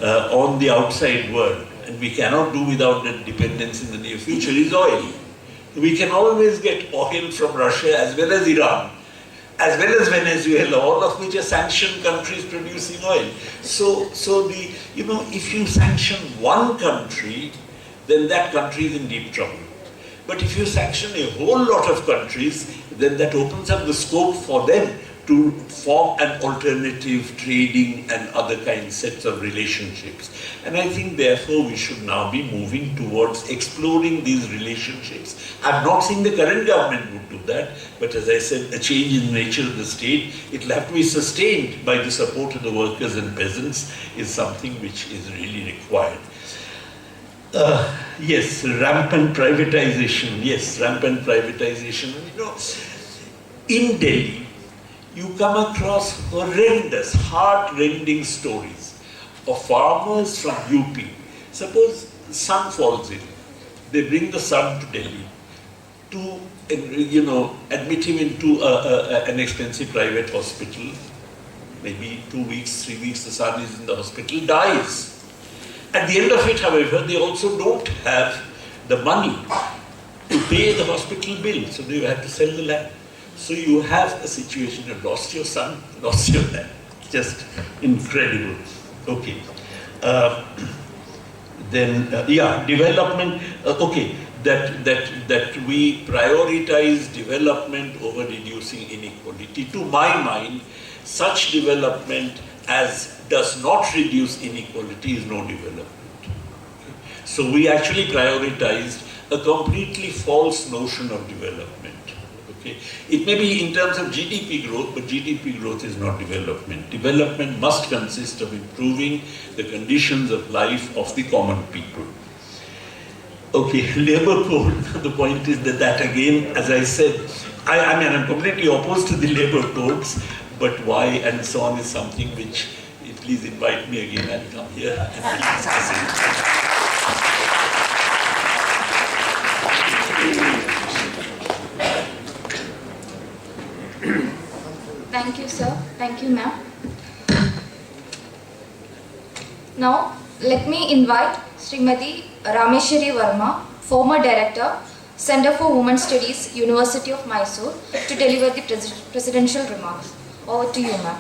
on the outside world, and we cannot do without that dependence in the near future, is oil. We can always get oil from Russia as well as Iran, as well as Venezuela, all of which are sanctioned countries producing oil. So if you sanction one country, then that country is in deep trouble. But if you sanction a whole lot of countries, then that opens up the scope for them to form an alternative trading and other sets of relationships. And I think therefore we should now be moving towards exploring these relationships. I'm not saying the current government would do that, but as I said, a change in the nature of the state, it will have to be sustained by the support of the workers and peasants, is something which is really required. Yes, rampant privatization. Yes, rampant privatization. In Delhi, you come across horrendous, heart-rending stories of farmers from UP. Suppose the son falls in. They bring the son to Delhi to, admit him into an expensive private hospital. Maybe 2 weeks, 3 weeks, the son is in the hospital, dies. At the end of it, however, they also don't have the money to pay the hospital bill, so they have to sell the land. So you have a situation, you lost your son, lost your land. Just incredible. Okay. Development. That we prioritize development over reducing inequality. To my mind, such development as does not reduce inequality is no development. So we actually prioritized a completely false notion of development. Okay, it may be in terms of GDP growth, but GDP growth is not development. Development must consist of improving the conditions of life of the common people. Okay, labor code, the point is that again, as I said, I mean, I'm completely opposed to the labor codes, but why and so on is something which, please invite me again and come here and we'll discuss it. Thank you, sir. Thank you, ma'am. Now, let me invite Srimati Rameshwari Verma, former Director, Center for Women Studies, University of Mysore, to deliver the presidential remarks. Over to you, ma'am.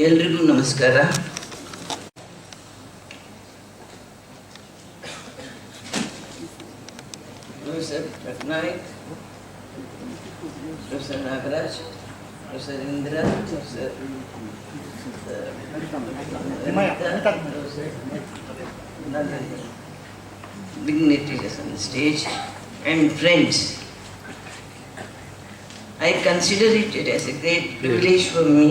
ಎಲ್ರಿಗೂ ನಮಸ್ಕಾರ. Professor Patnaik, Professor Natraj, Professor Indra, Professor dignitaries on the stage, and friends. I consider it as a great privilege for me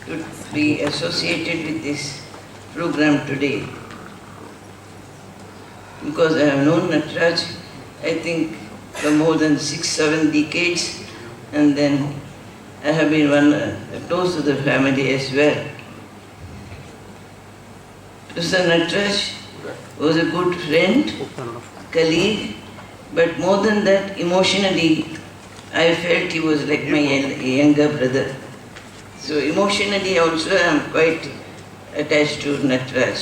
to be associated with this program today, because I have known Natraj, I think, for more than 6-7 decades, and then I have been close to the family as well. Professor Natraj was a good friend, colleague, but more than that, emotionally, I felt he was like my younger brother. So emotionally also I am quite attached to Natraj.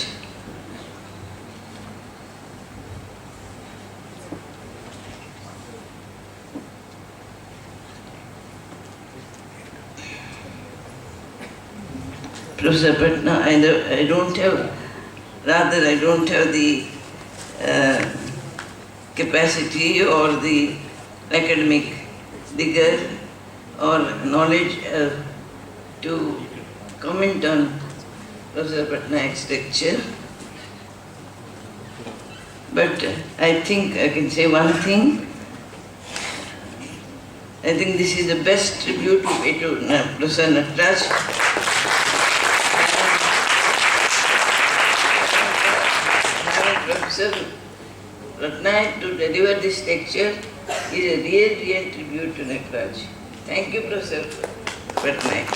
Professor Patna, I don't have the capacity or the academic vigor or knowledge to comment on Professor Patnaik's lecture, but I think I can say one thing. I think this is the best tribute to pay to Professor Natraj. Professor Patnaik to deliver this lecture is a real tribute to Natraj. Thank you, Professor Patnaik.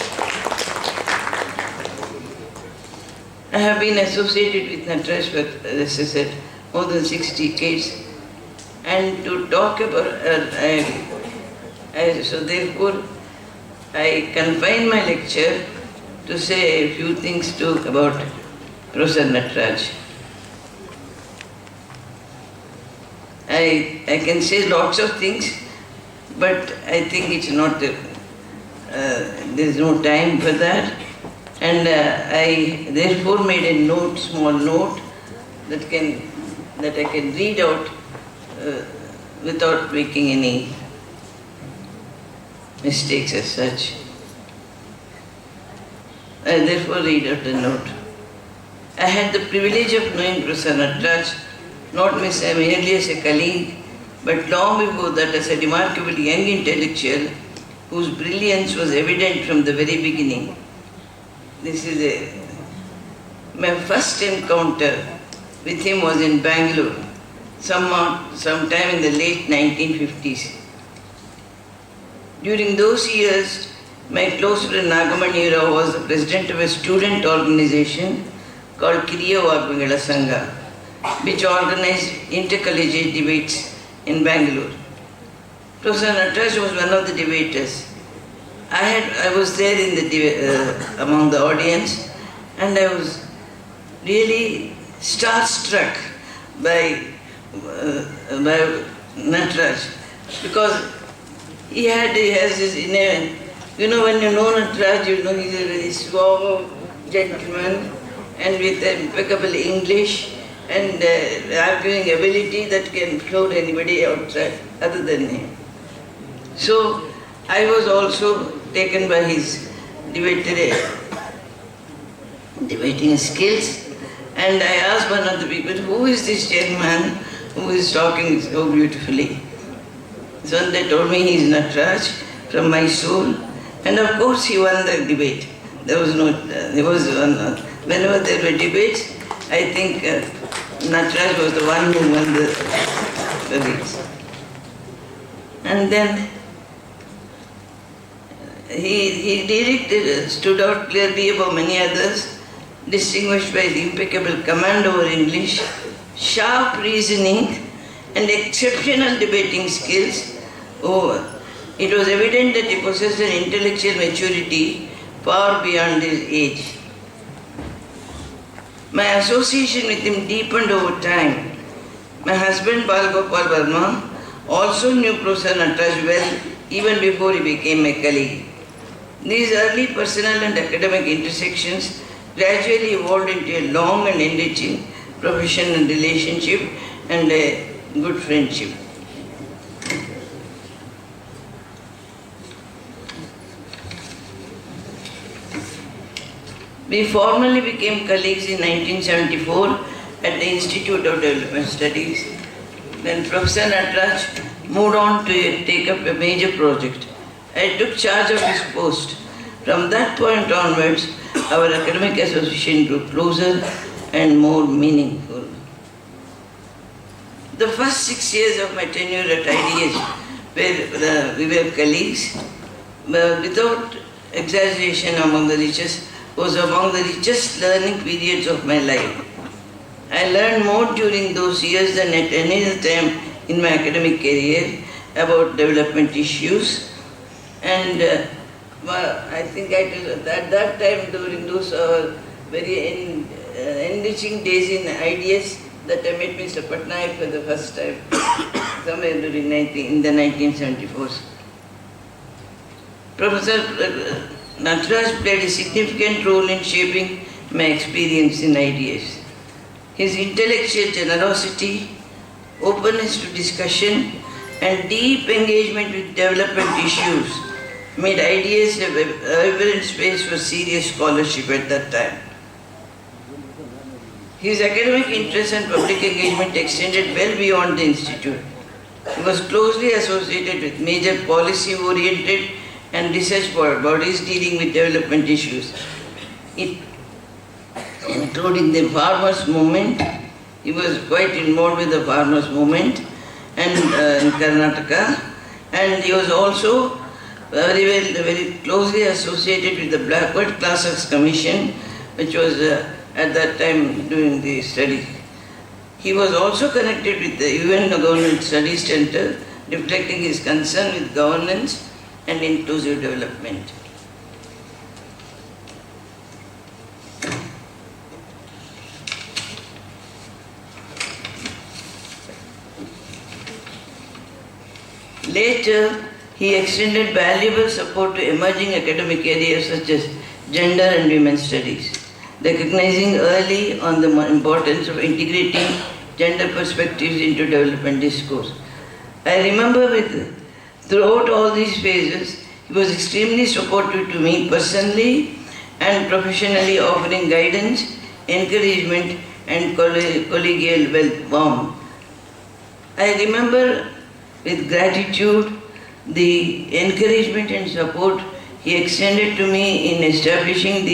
I have been associated with Natraj for, as I said, more than 6 decades, and to talk about, so therefore I confine my lecture to say a few things about Professor Natraj. I can say lots of things, but I think it's not, there's no time for that. And I therefore made a small note that I can read out without making any mistakes as such. I therefore read out the note. I had the privilege of knowing Professor Natraj, not merely as a colleague, but long before that as a remarkably young intellectual whose brilliance was evident from the very beginning. This is my first encounter with him was in Bangalore, sometime in the late 1950s. During those years, my close friend Nagamani Rao was the president of a student organization called Kiriya Vagvangala Sangha, which organized intercollegiate debates in Bangalore. Professor Natraj was one of the debaters. I was there in among the audience, and I was really starstruck by Natraj, because he has this You know, when you know Natraj, you know he's a very suave gentleman and with impeccable English and arguing ability that can float anybody outside other than him. So I was also taken by his debating skills, and I asked one of the people, who is this young man who is talking so beautifully? So they told me he is Natraj from Mysore, and of course he won the debate. Whenever there were debates, I think Natraj was the one who won the debates. And then he really stood out clearly above many others, distinguished by the impeccable command over English, sharp reasoning, and exceptional debating skills. It was evident that he possessed an intellectual maturity far beyond his age. My association with him deepened over time. My husband Balgopal Verma also knew Professor Natraj well even before he became my colleague. These early personal and academic intersections gradually evolved into a long and enriching professional relationship and a good friendship. We formally became colleagues in 1974 at the Institute of Development Studies. Then Professor Natraj moved on to take up a major project. I took charge of his post. From that point onwards, our academic association grew closer and more meaningful. The first 6 years of my tenure at IDS, where we were colleagues, without exaggeration, was among the richest learning periods of my life. I learned more during those years than at any other time in my academic career about development issues, and I think at that time, during those very enriching days in IDS, that I met Mr. Patnaik for the first time, somewhere in the 1974s. Professor Natraj played a significant role in shaping my experience in IDS. His intellectual generosity, openness to discussion, and deep engagement with development issues made IDS a vibrant space for serious scholarship at that time. His academic interest and public engagement extended well beyond the institute. He was closely associated with major policy-oriented and research bodies dealing with development issues, including the farmers' movement. He was quite involved with the farmers' movement and in Karnataka, and he was also very closely associated with the Backward Classes Commission, which was at that time doing the study. He was also connected with the UN Government Studies Center, reflecting his concern with governance and inclusive development. Later, he extended valuable support to emerging academic areas such as gender and women's studies, recognizing early on the importance of integrating gender perspectives into development discourse. I remember throughout all these phases, he was extremely supportive to me personally and professionally, offering guidance, encouragement, and collegial warmth. I remember with gratitude the encouragement and support he extended to me in establishing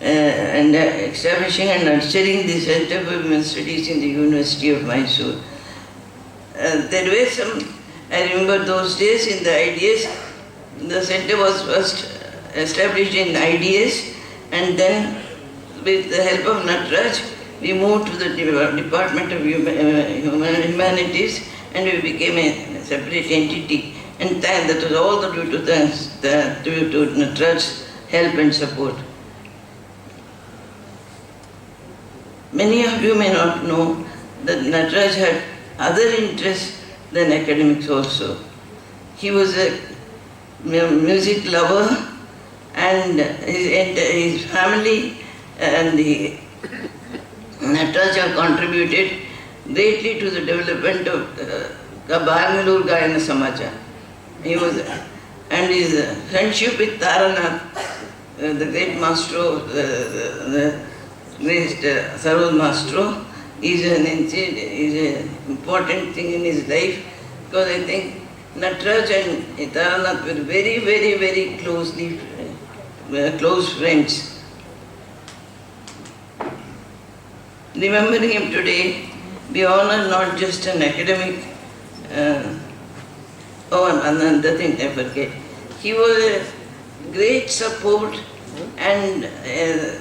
and nurturing the Center for Women's Studies in the University of Mysore. There were some, I remember those days in the IDS, the center was first established in IDS, and then with the help of Natraj, we moved to the Department of Humanities, and we became a separate entity. And that was all due to Natraj's help and support. Many of you may not know that Natraj had other interests than academics also. He was a music lover, and his family and the Natraj have contributed greatly to the development of Bangalore Gayana Samaja. He was, and his friendship with Taranath, the great maestro, the great Sarod maestro, is an important thing in his life, because I think Natraj and Taranath were very, very, very closely close friends. Remembering him today, we honor not just an academic, another thing I forget. He was a great support and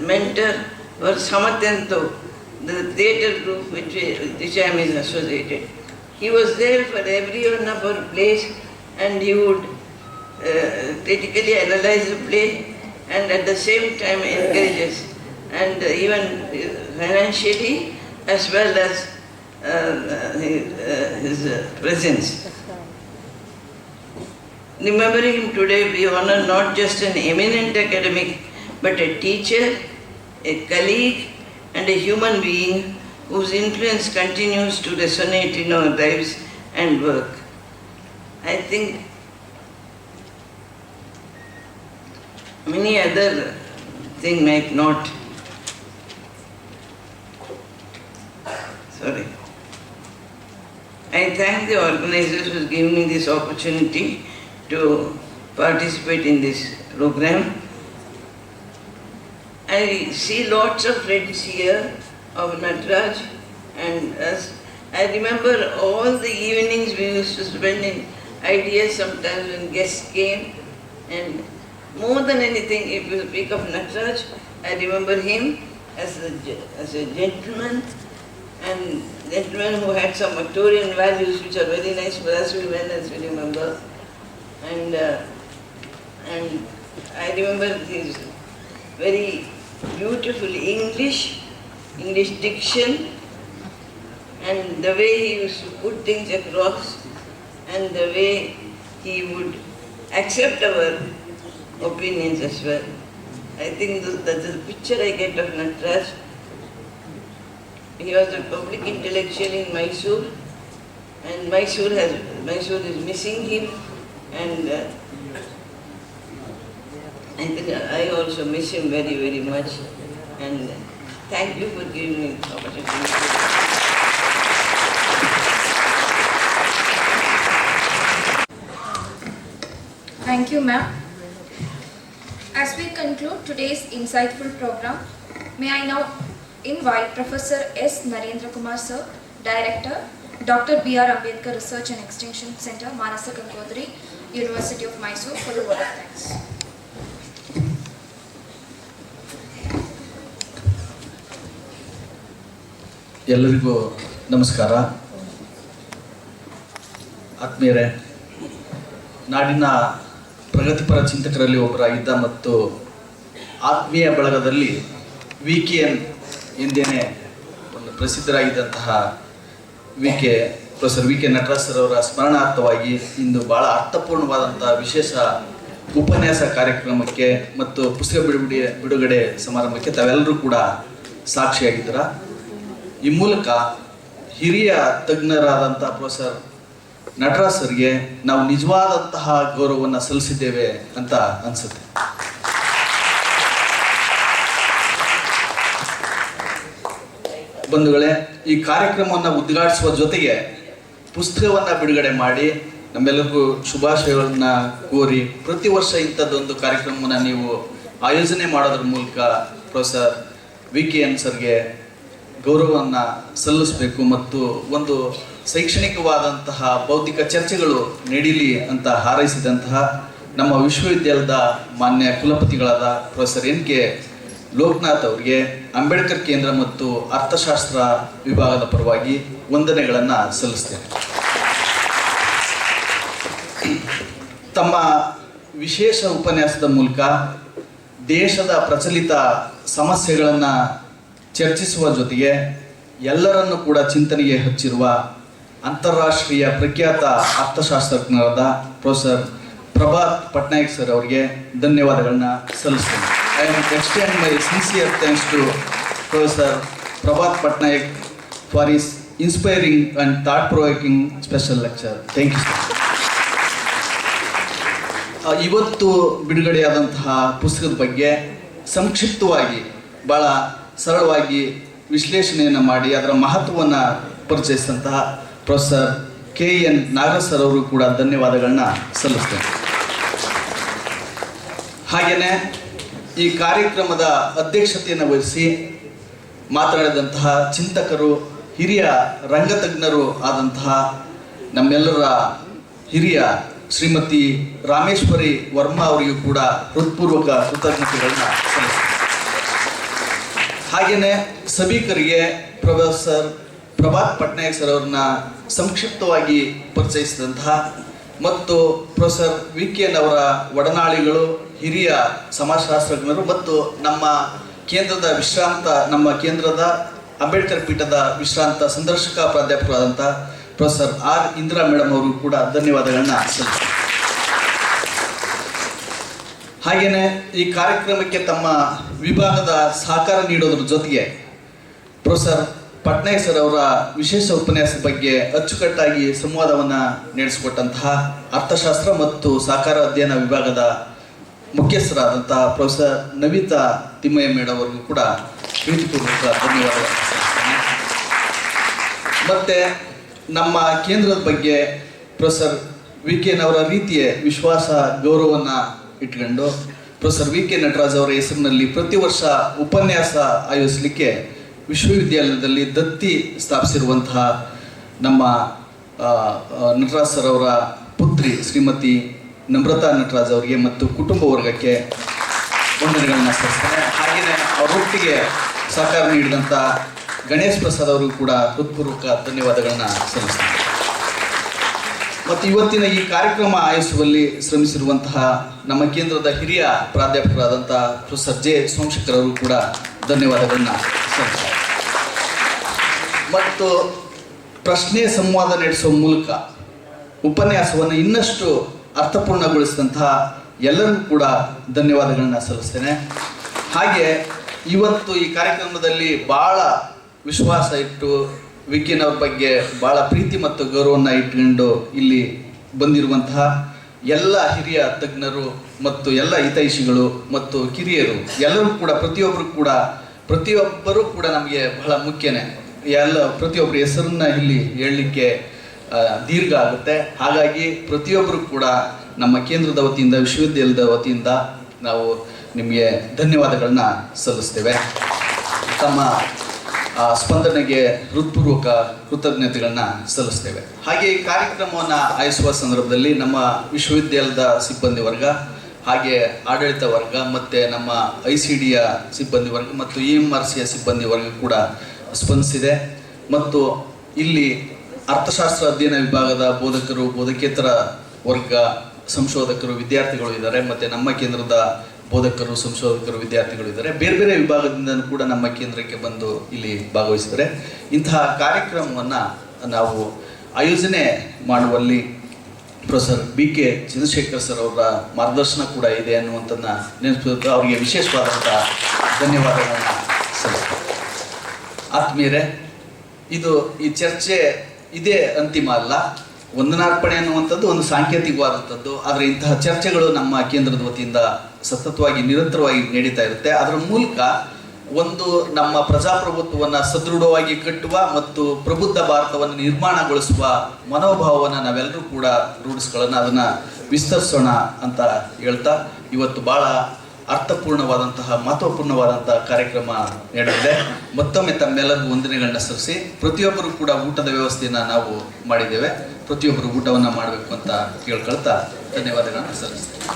mentor for Samatyanto, the theatre group which I am associated. He was there for every one of our plays, and he would critically analyze the play and at the same time encourage us, and even financially as well as his presence. Remembering him today, we honor not just an eminent academic, but a teacher, a colleague, and a human being whose influence continues to resonate in our lives and work. I think many other things might not. Sorry. I thank the organizers for giving me this opportunity to participate in this program. I see lots of friends here of Natraj and us. I remember all the evenings we used to spend in ideas sometimes when guests came, and more than anything, if you speak of Natraj, I remember him as a gentleman, and gentleman who had some Victorian values which are very nice for us women, as we remember. And I remember his very beautiful English diction, and the way he used to put things across, and the way he would accept our opinions as well. I think that's the picture I get of Natraj. He was a public intellectual in Mysore, and Mysore is missing him, and I think I also miss him very, very much. And thank you for giving me the opportunity. Thank you, ma'am. As we conclude today's insightful program, may I now invite Professor S. Narendra Kumar Sir, Director, Dr. B.R. Ambedkar Research and Extension Center, Manasa Gangodri, University of Mysore, for the word of thanks. ಎಲ್ಲರಿಗೂ ನಮಸ್ಕಾರ. ಆತ್ಮೀಯರೇ, ನಾಡಿನ ಪ್ರಗತಿಪರ ಚಿಂತಕರಲ್ಲಿ ಒಬ್ಬರಾಗಿದ್ದ ಮತ್ತು ಆತ್ಮೀಯ ಬಳಗದಲ್ಲಿ VKN ಎಂದೇನೆ ಒಂದು ಪ್ರಸಿದ್ಧರಾಗಿದ್ದಂತಹ professor VK Nataraj sir ಅವರ ಸ್ಮರಣಾರ್ಥವಾಗಿ ಇಂದು ಭಾಳ ಅರ್ಥಪೂರ್ಣವಾದಂಥ ವಿಶೇಷ ಉಪನ್ಯಾಸ ಕಾರ್ಯಕ್ರಮಕ್ಕೆ ಮತ್ತು ಪುಸ್ತಕ ಬಿಡುಗಡೆ ಸಮಾರಂಭಕ್ಕೆ ತಾವೆಲ್ಲರೂ ಕೂಡ ಸಾಕ್ಷಿಯಾಗಿದ್ದೀರಾ. ಈ ಮೂಲಕ ಹಿರಿಯ ತಜ್ಞರಾದಂಥ ಪ್ರೊಫೆಸರ್ ನಟರಾಜ್ ಸರ್ಗೆ ನಾವು ನಿಜವಾದಂತಹ ಗೌರವವನ್ನು ಸಲ್ಲಿಸಿದ್ದೇವೆ ಅಂತ ಅನಿಸುತ್ತೆ. ಬಂಧುಗಳೇ, ಈ ಕಾರ್ಯಕ್ರಮವನ್ನು ಉದ್ಘಾಟಿಸುವ ಜೊತೆಗೆ ಪುಸ್ತಕವನ್ನು ಬಿಡುಗಡೆ ಮಾಡಿ ನಮ್ಮೆಲ್ಲರಿಗೂ ಶುಭಾಶಯಗಳನ್ನು ಕೋರಿ ಪ್ರತಿ ವರ್ಷ ಇಂಥದ್ದೊಂದು ಕಾರ್ಯಕ್ರಮವನ್ನು ನೀವು ಆಯೋಜನೆ ಮಾಡೋದ್ರ ಮೂಲಕ ಪ್ರೊಫೆಸರ್ VKN ಸರ್ಗೆ ಗೌರವವನ್ನು ಸಲ್ಲಿಸಬೇಕು ಮತ್ತು ಒಂದು ಶೈಕ್ಷಣಿಕವಾದಂತಹ ಬೌದ್ಧಿಕ ಚರ್ಚೆಗಳು ನಡೀಲಿ ಅಂತ ಹಾರೈಸಿದಂತಹ ನಮ್ಮ ವಿಶ್ವವಿದ್ಯಾಲಯದ ಮಾನ್ಯ ಕುಲಪತಿಗಳಾದ ಪ್ರೊಫೆಸರ್ NK ಲೋಕನಾಥ್ ಅವರಿಗೆ ಅಂಬೇಡ್ಕರ್ ಕೇಂದ್ರ ಮತ್ತು ಅರ್ಥಶಾಸ್ತ್ರ ವಿಭಾಗದ ಪರವಾಗಿ ವಂದನೆಗಳನ್ನು ಸಲ್ಲಿಸ್ತೇನೆ. ತಮ್ಮ ವಿಶೇಷ ಉಪನ್ಯಾಸದ ಮೂಲಕ ದೇಶದ ಪ್ರಚಲಿತ ಸಮಸ್ಯೆಗಳನ್ನು ಚರ್ಚಿಸುವ ಜೊತೆಗೆ ಎಲ್ಲರನ್ನೂ ಕೂಡ ಚಿಂತನೆಗೆ ಹಚ್ಚಿರುವ ಅಂತಾರಾಷ್ಟ್ರೀಯ ಪ್ರಖ್ಯಾತ ಅರ್ಥಶಾಸ್ತ್ರಜ್ಞರಾದ ಪ್ರೊಫೆಸರ್ ಪ್ರಭಾತ್ ಪಟ್ನಾಯಕ್ ಸರ್ ಅವರಿಗೆ ಧನ್ಯವಾದಗಳನ್ನ ಸಲ್ಲಿಸ್ತೇನೆ. I extend my sincere thanks to professor Prabhat Patnaik for his inspiring and thought provoking special lecture. Thank you sir. ಇವತ್ತು ಬಿಡುಗಡೆಯಾದಂತಹ ಪುಸ್ತಕದ ಬಗ್ಗೆ ಸಂಕ್ಷಿಪ್ತವಾಗಿ ಭಾಳ ಸರಳವಾಗಿ ವಿಶ್ಲೇಷಣೆಯನ್ನು ಮಾಡಿ ಅದರ ಮಹತ್ವವನ್ನು ಪರಿಚಯಿಸಿದಂತಹ ಪ್ರೊಫೆಸರ್ KN ನಾಗರಾಜ್ ಸರ್ ಅವರು ಕೂಡ ಧನ್ಯವಾದಗಳನ್ನ ಸಲ್ಲಿಸ್ತೇನೆ. ಹಾಗೆಯೇ ಈ ಕಾರ್ಯಕ್ರಮದ ಅಧ್ಯಕ್ಷತೆಯನ್ನು ವಹಿಸಿ ಮಾತನಾಡಿದಂತಹ ಚಿಂತಕರು, ಹಿರಿಯ ರಂಗತಜ್ಞರು ಆದಂತಹ ನಮ್ಮೆಲ್ಲರ ಹಿರಿಯ ಶ್ರೀಮತಿ ರಾಮೇಶ್ವರಿ ವರ್ಮಾ ಅವರಿಗೂ ಕೂಡ ಹೃತ್ಪೂರ್ವಕ ಕೃತಜ್ಞತೆಗಳನ್ನ ಸಲ್ಲಿಸ್ತೇನೆ. ಹಾಗೆಯೇ ಸಭಿಕರಿಗೆ ಪ್ರೊಫೆಸರ್ ಪ್ರಭಾತ್ ಪಟ್ನಾಯಕ್ ಸರ್ ಅವ್ರನ್ನ ಸಂಕ್ಷಿಪ್ತವಾಗಿ ಪರಿಚಯಿಸಿದಂತಹ ಮತ್ತು ಪ್ರೊಫೆಸರ್ VKN ಅವರ ಒಡನಾಳಿಗಳು, ಹಿರಿಯ ಸಮಾಜಶಾಸ್ತ್ರಜ್ಞರು ಮತ್ತು ನಮ್ಮ ಕೇಂದ್ರದ ಅಂಬೇಡ್ಕರ್ ಪೀಠದ ವಿಶ್ರಾಂತ ಸಂದರ್ಶಕ ಪ್ರಾಧ್ಯಾಪಕರಾದಂಥ ಪ್ರೊಫೆಸರ್ R ಇಂದಿರಾ ಮೇಡಮ್ ಅವರು ಕೂಡ ಧನ್ಯವಾದಗಳನ್ನ ಸಲ್ಲಿಸ್ತಾರೆ. ಹಾಗೆಯೇ ಈ ಕಾರ್ಯಕ್ರಮಕ್ಕೆ ತಮ್ಮ ವಿಭಾಗದ ಸಹಕಾರ ನೀಡೋದ್ರ ಜೊತೆಗೆ ಪ್ರೊಫೆಸರ್ ಪಟ್ನಾಯಕ್ ಸರ್ ಅವರ ವಿಶೇಷ ಉಪನ್ಯಾಸದ ಬಗ್ಗೆ ಅಚ್ಚುಕಟ್ಟಾಗಿ ಸಂವಾದವನ್ನು ನಡೆಸಿಕೊಟ್ಟಂತಹ ಅರ್ಥಶಾಸ್ತ್ರ ಮತ್ತು ಸಹಕಾರ ಅಧ್ಯಯನ ವಿಭಾಗದ ಮುಖ್ಯಸ್ಥರಾದಂತಹ ಪ್ರೊಫೆಸರ್ ನವಿತಾ ತಿಮ್ಮಯ್ಯ ಮೇಡಮ್ ಅವರಿಗೂ ಕೂಡ ಪ್ರೀತಿಪೂರ್ವಕ ಧನ್ಯವಾದಗಳನ್ನು ಸಲ್ಲಿಸ್ತೇನೆ. ಮತ್ತು ನಮ್ಮ ಕೇಂದ್ರದ ಬಗ್ಗೆ ಪ್ರೊಫೆಸರ್ VKN ಅವರ ರೀತಿಯ ವಿಶ್ವಾಸ ಗೌರವವನ್ನು ಇಟ್ಕೊಂಡು ಪ್ರೊಫೆಸರ್ VK ನಟರಾಜ್ ಅವರ ಹೆಸರಿನಲ್ಲಿ ಪ್ರತಿ ವರ್ಷ ಉಪನ್ಯಾಸ ಆಯೋಜಿಸಲಿಕ್ಕೆ ವಿಶ್ವವಿದ್ಯಾಲಯದಲ್ಲಿ ದತ್ತಿ ಸ್ಥಾಪಿಸಿರುವಂತಹ ನಮ್ಮ ನಟರಾಜ್ ಸರ್ ಅವರ ಪುತ್ರಿ ಶ್ರೀಮತಿ ನಮ್ರತಾ ನಟರಾಜ್ ಅವರಿಗೆ ಮತ್ತು ಕುಟುಂಬ ವರ್ಗಕ್ಕೆ ವಂದನೆಗಳನ್ನ ಸಲ್ಲಿಸ್ತೇನೆ. ಹಾಗೆಯೇ ಅವರೊಟ್ಟಿಗೆ ಸಹಕಾರ ನೀಡಿದಂಥ ಗಣೇಶ್ ಪ್ರಸಾದ್ ಅವರು ಕೂಡ ಹೃತ್ಪೂರ್ವಕ ಧನ್ಯವಾದಗಳನ್ನ ಸಲ್ಲಿಸ್ತೇನೆ. ಮತ್ತು ಇವತ್ತಿನ ಈ ಕಾರ್ಯಕ್ರಮ ಆಯೋಜಿಸುವಲ್ಲಿ ಶ್ರಮಿಸಿರುವಂತಹ ನಮ್ಮ ಕೇಂದ್ರದ ಹಿರಿಯ ಪ್ರಾಧ್ಯಾಪಕರಾದಂಥ ಪ್ರೊಫೆಸರ್ J ಸೋಮಶೇಖರ್ ಅವರು ಕೂಡ ಧನ್ಯವಾದಗಳನ್ನ ಸಲ್ಲಿಸ್ತಾರೆ. ಮತ್ತು ಪ್ರಶ್ನೆ ಸಂವಾದ ನಡೆಸುವ ಮೂಲಕ ಉಪನ್ಯಾಸವನ್ನು ಇನ್ನಷ್ಟು ಅರ್ಥಪೂರ್ಣಗೊಳಿಸಿದಂತಹ ಎಲ್ಲರಿಗೂ ಕೂಡ ಧನ್ಯವಾದಗಳನ್ನ ಸಲ್ಲಿಸ್ತೇನೆ. ಹಾಗೆ ಇವತ್ತು ಈ ಕಾರ್ಯಕ್ರಮದಲ್ಲಿ ಭಾಳ ವಿಶ್ವಾಸ ಇಟ್ಟು VKN ಅವ್ರ ಬಗ್ಗೆ ಭಾಳ ಪ್ರೀತಿ ಮತ್ತು ಗೌರವವನ್ನು ಇಟ್ಕೊಂಡು ಇಲ್ಲಿ ಬಂದಿರುವಂತಹ ಎಲ್ಲ ಹಿರಿಯ ತಜ್ಞರು ಮತ್ತು ಎಲ್ಲ ಹಿತೈಷಿಗಳು ಮತ್ತು ಕಿರಿಯರು ಎಲ್ಲರೂ ಕೂಡ ಪ್ರತಿಯೊಬ್ಬರೂ ಕೂಡ ನಮಗೆ ಬಹಳ ಮುಖ್ಯನೇ. ಪ್ರತಿಯೊಬ್ಬರ ಹೆಸರನ್ನ ಇಲ್ಲಿ ಹೇಳಲಿಕ್ಕೆ ದೀರ್ಘ ಆಗುತ್ತೆ. ಹಾಗಾಗಿ ಪ್ರತಿಯೊಬ್ಬರು ಕೂಡ ನಮ್ಮ ಕೇಂದ್ರದ ವತಿಯಿಂದ, ವಿಶ್ವವಿದ್ಯಾಲಯದ ವತಿಯಿಂದ ನಾವು ನಿಮಗೆ ಧನ್ಯವಾದಗಳನ್ನ ಸಲ್ಲಿಸ್ತೇವೆ. ತಮ್ಮ ಸ್ಪಂದನೆಗೆ ಹೃತ್ಪೂರ್ವಕ ಕೃತಜ್ಞತೆಗಳನ್ನ ಸಲ್ಲಿಸ್ತೇವೆ. ಹಾಗೆ ಈ ಕಾರ್ಯಕ್ರಮವನ್ನು ಆಯೋಜಿಸುವ ಸಂದರ್ಭದಲ್ಲಿ ನಮ್ಮ ವಿಶ್ವವಿದ್ಯಾಲಯದ ಸಿಬ್ಬಂದಿ ವರ್ಗ, ಹಾಗೆ ಆಡಳಿತ ವರ್ಗ ಮತ್ತು ನಮ್ಮ ICDಯ ಸಿಬ್ಬಂದಿ ವರ್ಗ ಮತ್ತು EMRCಯ ಸಿಬ್ಬಂದಿ ವರ್ಗ ಕೂಡ ಸ್ಪಂದಿಸಿದೆ. ಮತ್ತು ಇಲ್ಲಿ ಅರ್ಥಶಾಸ್ತ್ರ ಅಧ್ಯಯನ ವಿಭಾಗದ ಬೋಧಕರು, ಬೋಧಕೇತರ ವರ್ಗ, ಸಂಶೋಧಕರು, ವಿದ್ಯಾರ್ಥಿಗಳು ಇದ್ದಾರೆ. ಮತ್ತು ನಮ್ಮ ಕೇಂದ್ರದ ಬೋಧಕರು, ಸಂಶೋಧಕರು, ವಿದ್ಯಾರ್ಥಿಗಳು ಇದ್ದಾರೆ. ಬೇರೆ ಬೇರೆ ವಿಭಾಗದಿಂದ ಕೂಡ ನಮ್ಮ ಕೇಂದ್ರಕ್ಕೆ ಬಂದು ಇಲ್ಲಿ ಭಾಗವಹಿಸಿದ್ದಾರೆ. ಇಂತಹ ಕಾರ್ಯಕ್ರಮವನ್ನು ನಾವು ಆಯೋಜನೆ ಮಾಡುವಲ್ಲಿ ಪ್ರೊಫೆಸರ್ BK ಚಂದ್ರಶೇಖರ್ ಸರ್ ಅವರ ಮಾರ್ಗದರ್ಶನ ಕೂಡ ಇದೆ ಅನ್ನುವಂಥದ್ದನ್ನ ನೆನಪಿಸುತ್ತಾ ಅವರಿಗೆ ವಿಶೇಷವಾದಂಥ ಧನ್ಯವಾದಗಳನ್ನು ಸಲ್ಲಿಸ್ತಾರೆ. ಆತ್ಮೀಯರೇ, ಈ ಚರ್ಚೆ ಇದೇ ಅಂತಿಮ ಅಲ್ಲ. ವಂದನಾರ್ಪಣೆ ಅನ್ನುವಂಥದ್ದು ಒಂದು ಸಾಂಕೇತಿಕವಾದಂಥದ್ದು. ಆದರೆ ಇಂತಹ ಚರ್ಚೆಗಳು ನಮ್ಮ ಕೇಂದ್ರದ ವತಿಯಿಂದ ಸತತವಾಗಿ ನಿರಂತರವಾಗಿ ನಡೀತಾ ಇರುತ್ತೆ. ಅದರ ಮೂಲಕ ಒಂದು ನಮ್ಮ ಪ್ರಜಾಪ್ರಭುತ್ವವನ್ನು ಸದೃಢವಾಗಿ ಕಟ್ಟುವ ಮತ್ತು ಪ್ರಬುದ್ಧ ಭಾರತವನ್ನು ನಿರ್ಮಾಣಗೊಳಿಸುವ ಮನೋಭಾವವನ್ನು ನಾವೆಲ್ಲರೂ ಕೂಡ ರೂಢಿಸ್ಕೊಳ್ಳೋಣ, ಅದನ್ನು ವಿಸ್ತರಿಸೋಣ ಅಂತ ಹೇಳ್ತಾ ಇವತ್ತು ಭಾಳ ಅರ್ಥಪೂರ್ಣವಾದಂತಹ, ಮಹತ್ವಪೂರ್ಣವಾದಂತಹ ಕಾರ್ಯಕ್ರಮ ನಡೆದಿದೆ. ಮತ್ತೊಮ್ಮೆ ತಮ್ಮೆಲ್ಲರಿಗೂ ವಂದನೆಗಳನ್ನ ಸಲ್ಲಿಸಿ ಪ್ರತಿಯೊಬ್ಬರು ಕೂಡ ಊಟದ ವ್ಯವಸ್ಥೆಯನ್ನು ನಾವು ಮಾಡಿದ್ದೇವೆ. ಪ್ರತಿಯೊಬ್ಬರು ಊಟವನ್ನು ಮಾಡಬೇಕು ಅಂತ ಕೇಳ್ಕೊಳ್ತಾ ಧನ್ಯವಾದಗಳನ್ನು ಸಲ್ಲಿಸ್ತೇನೆ.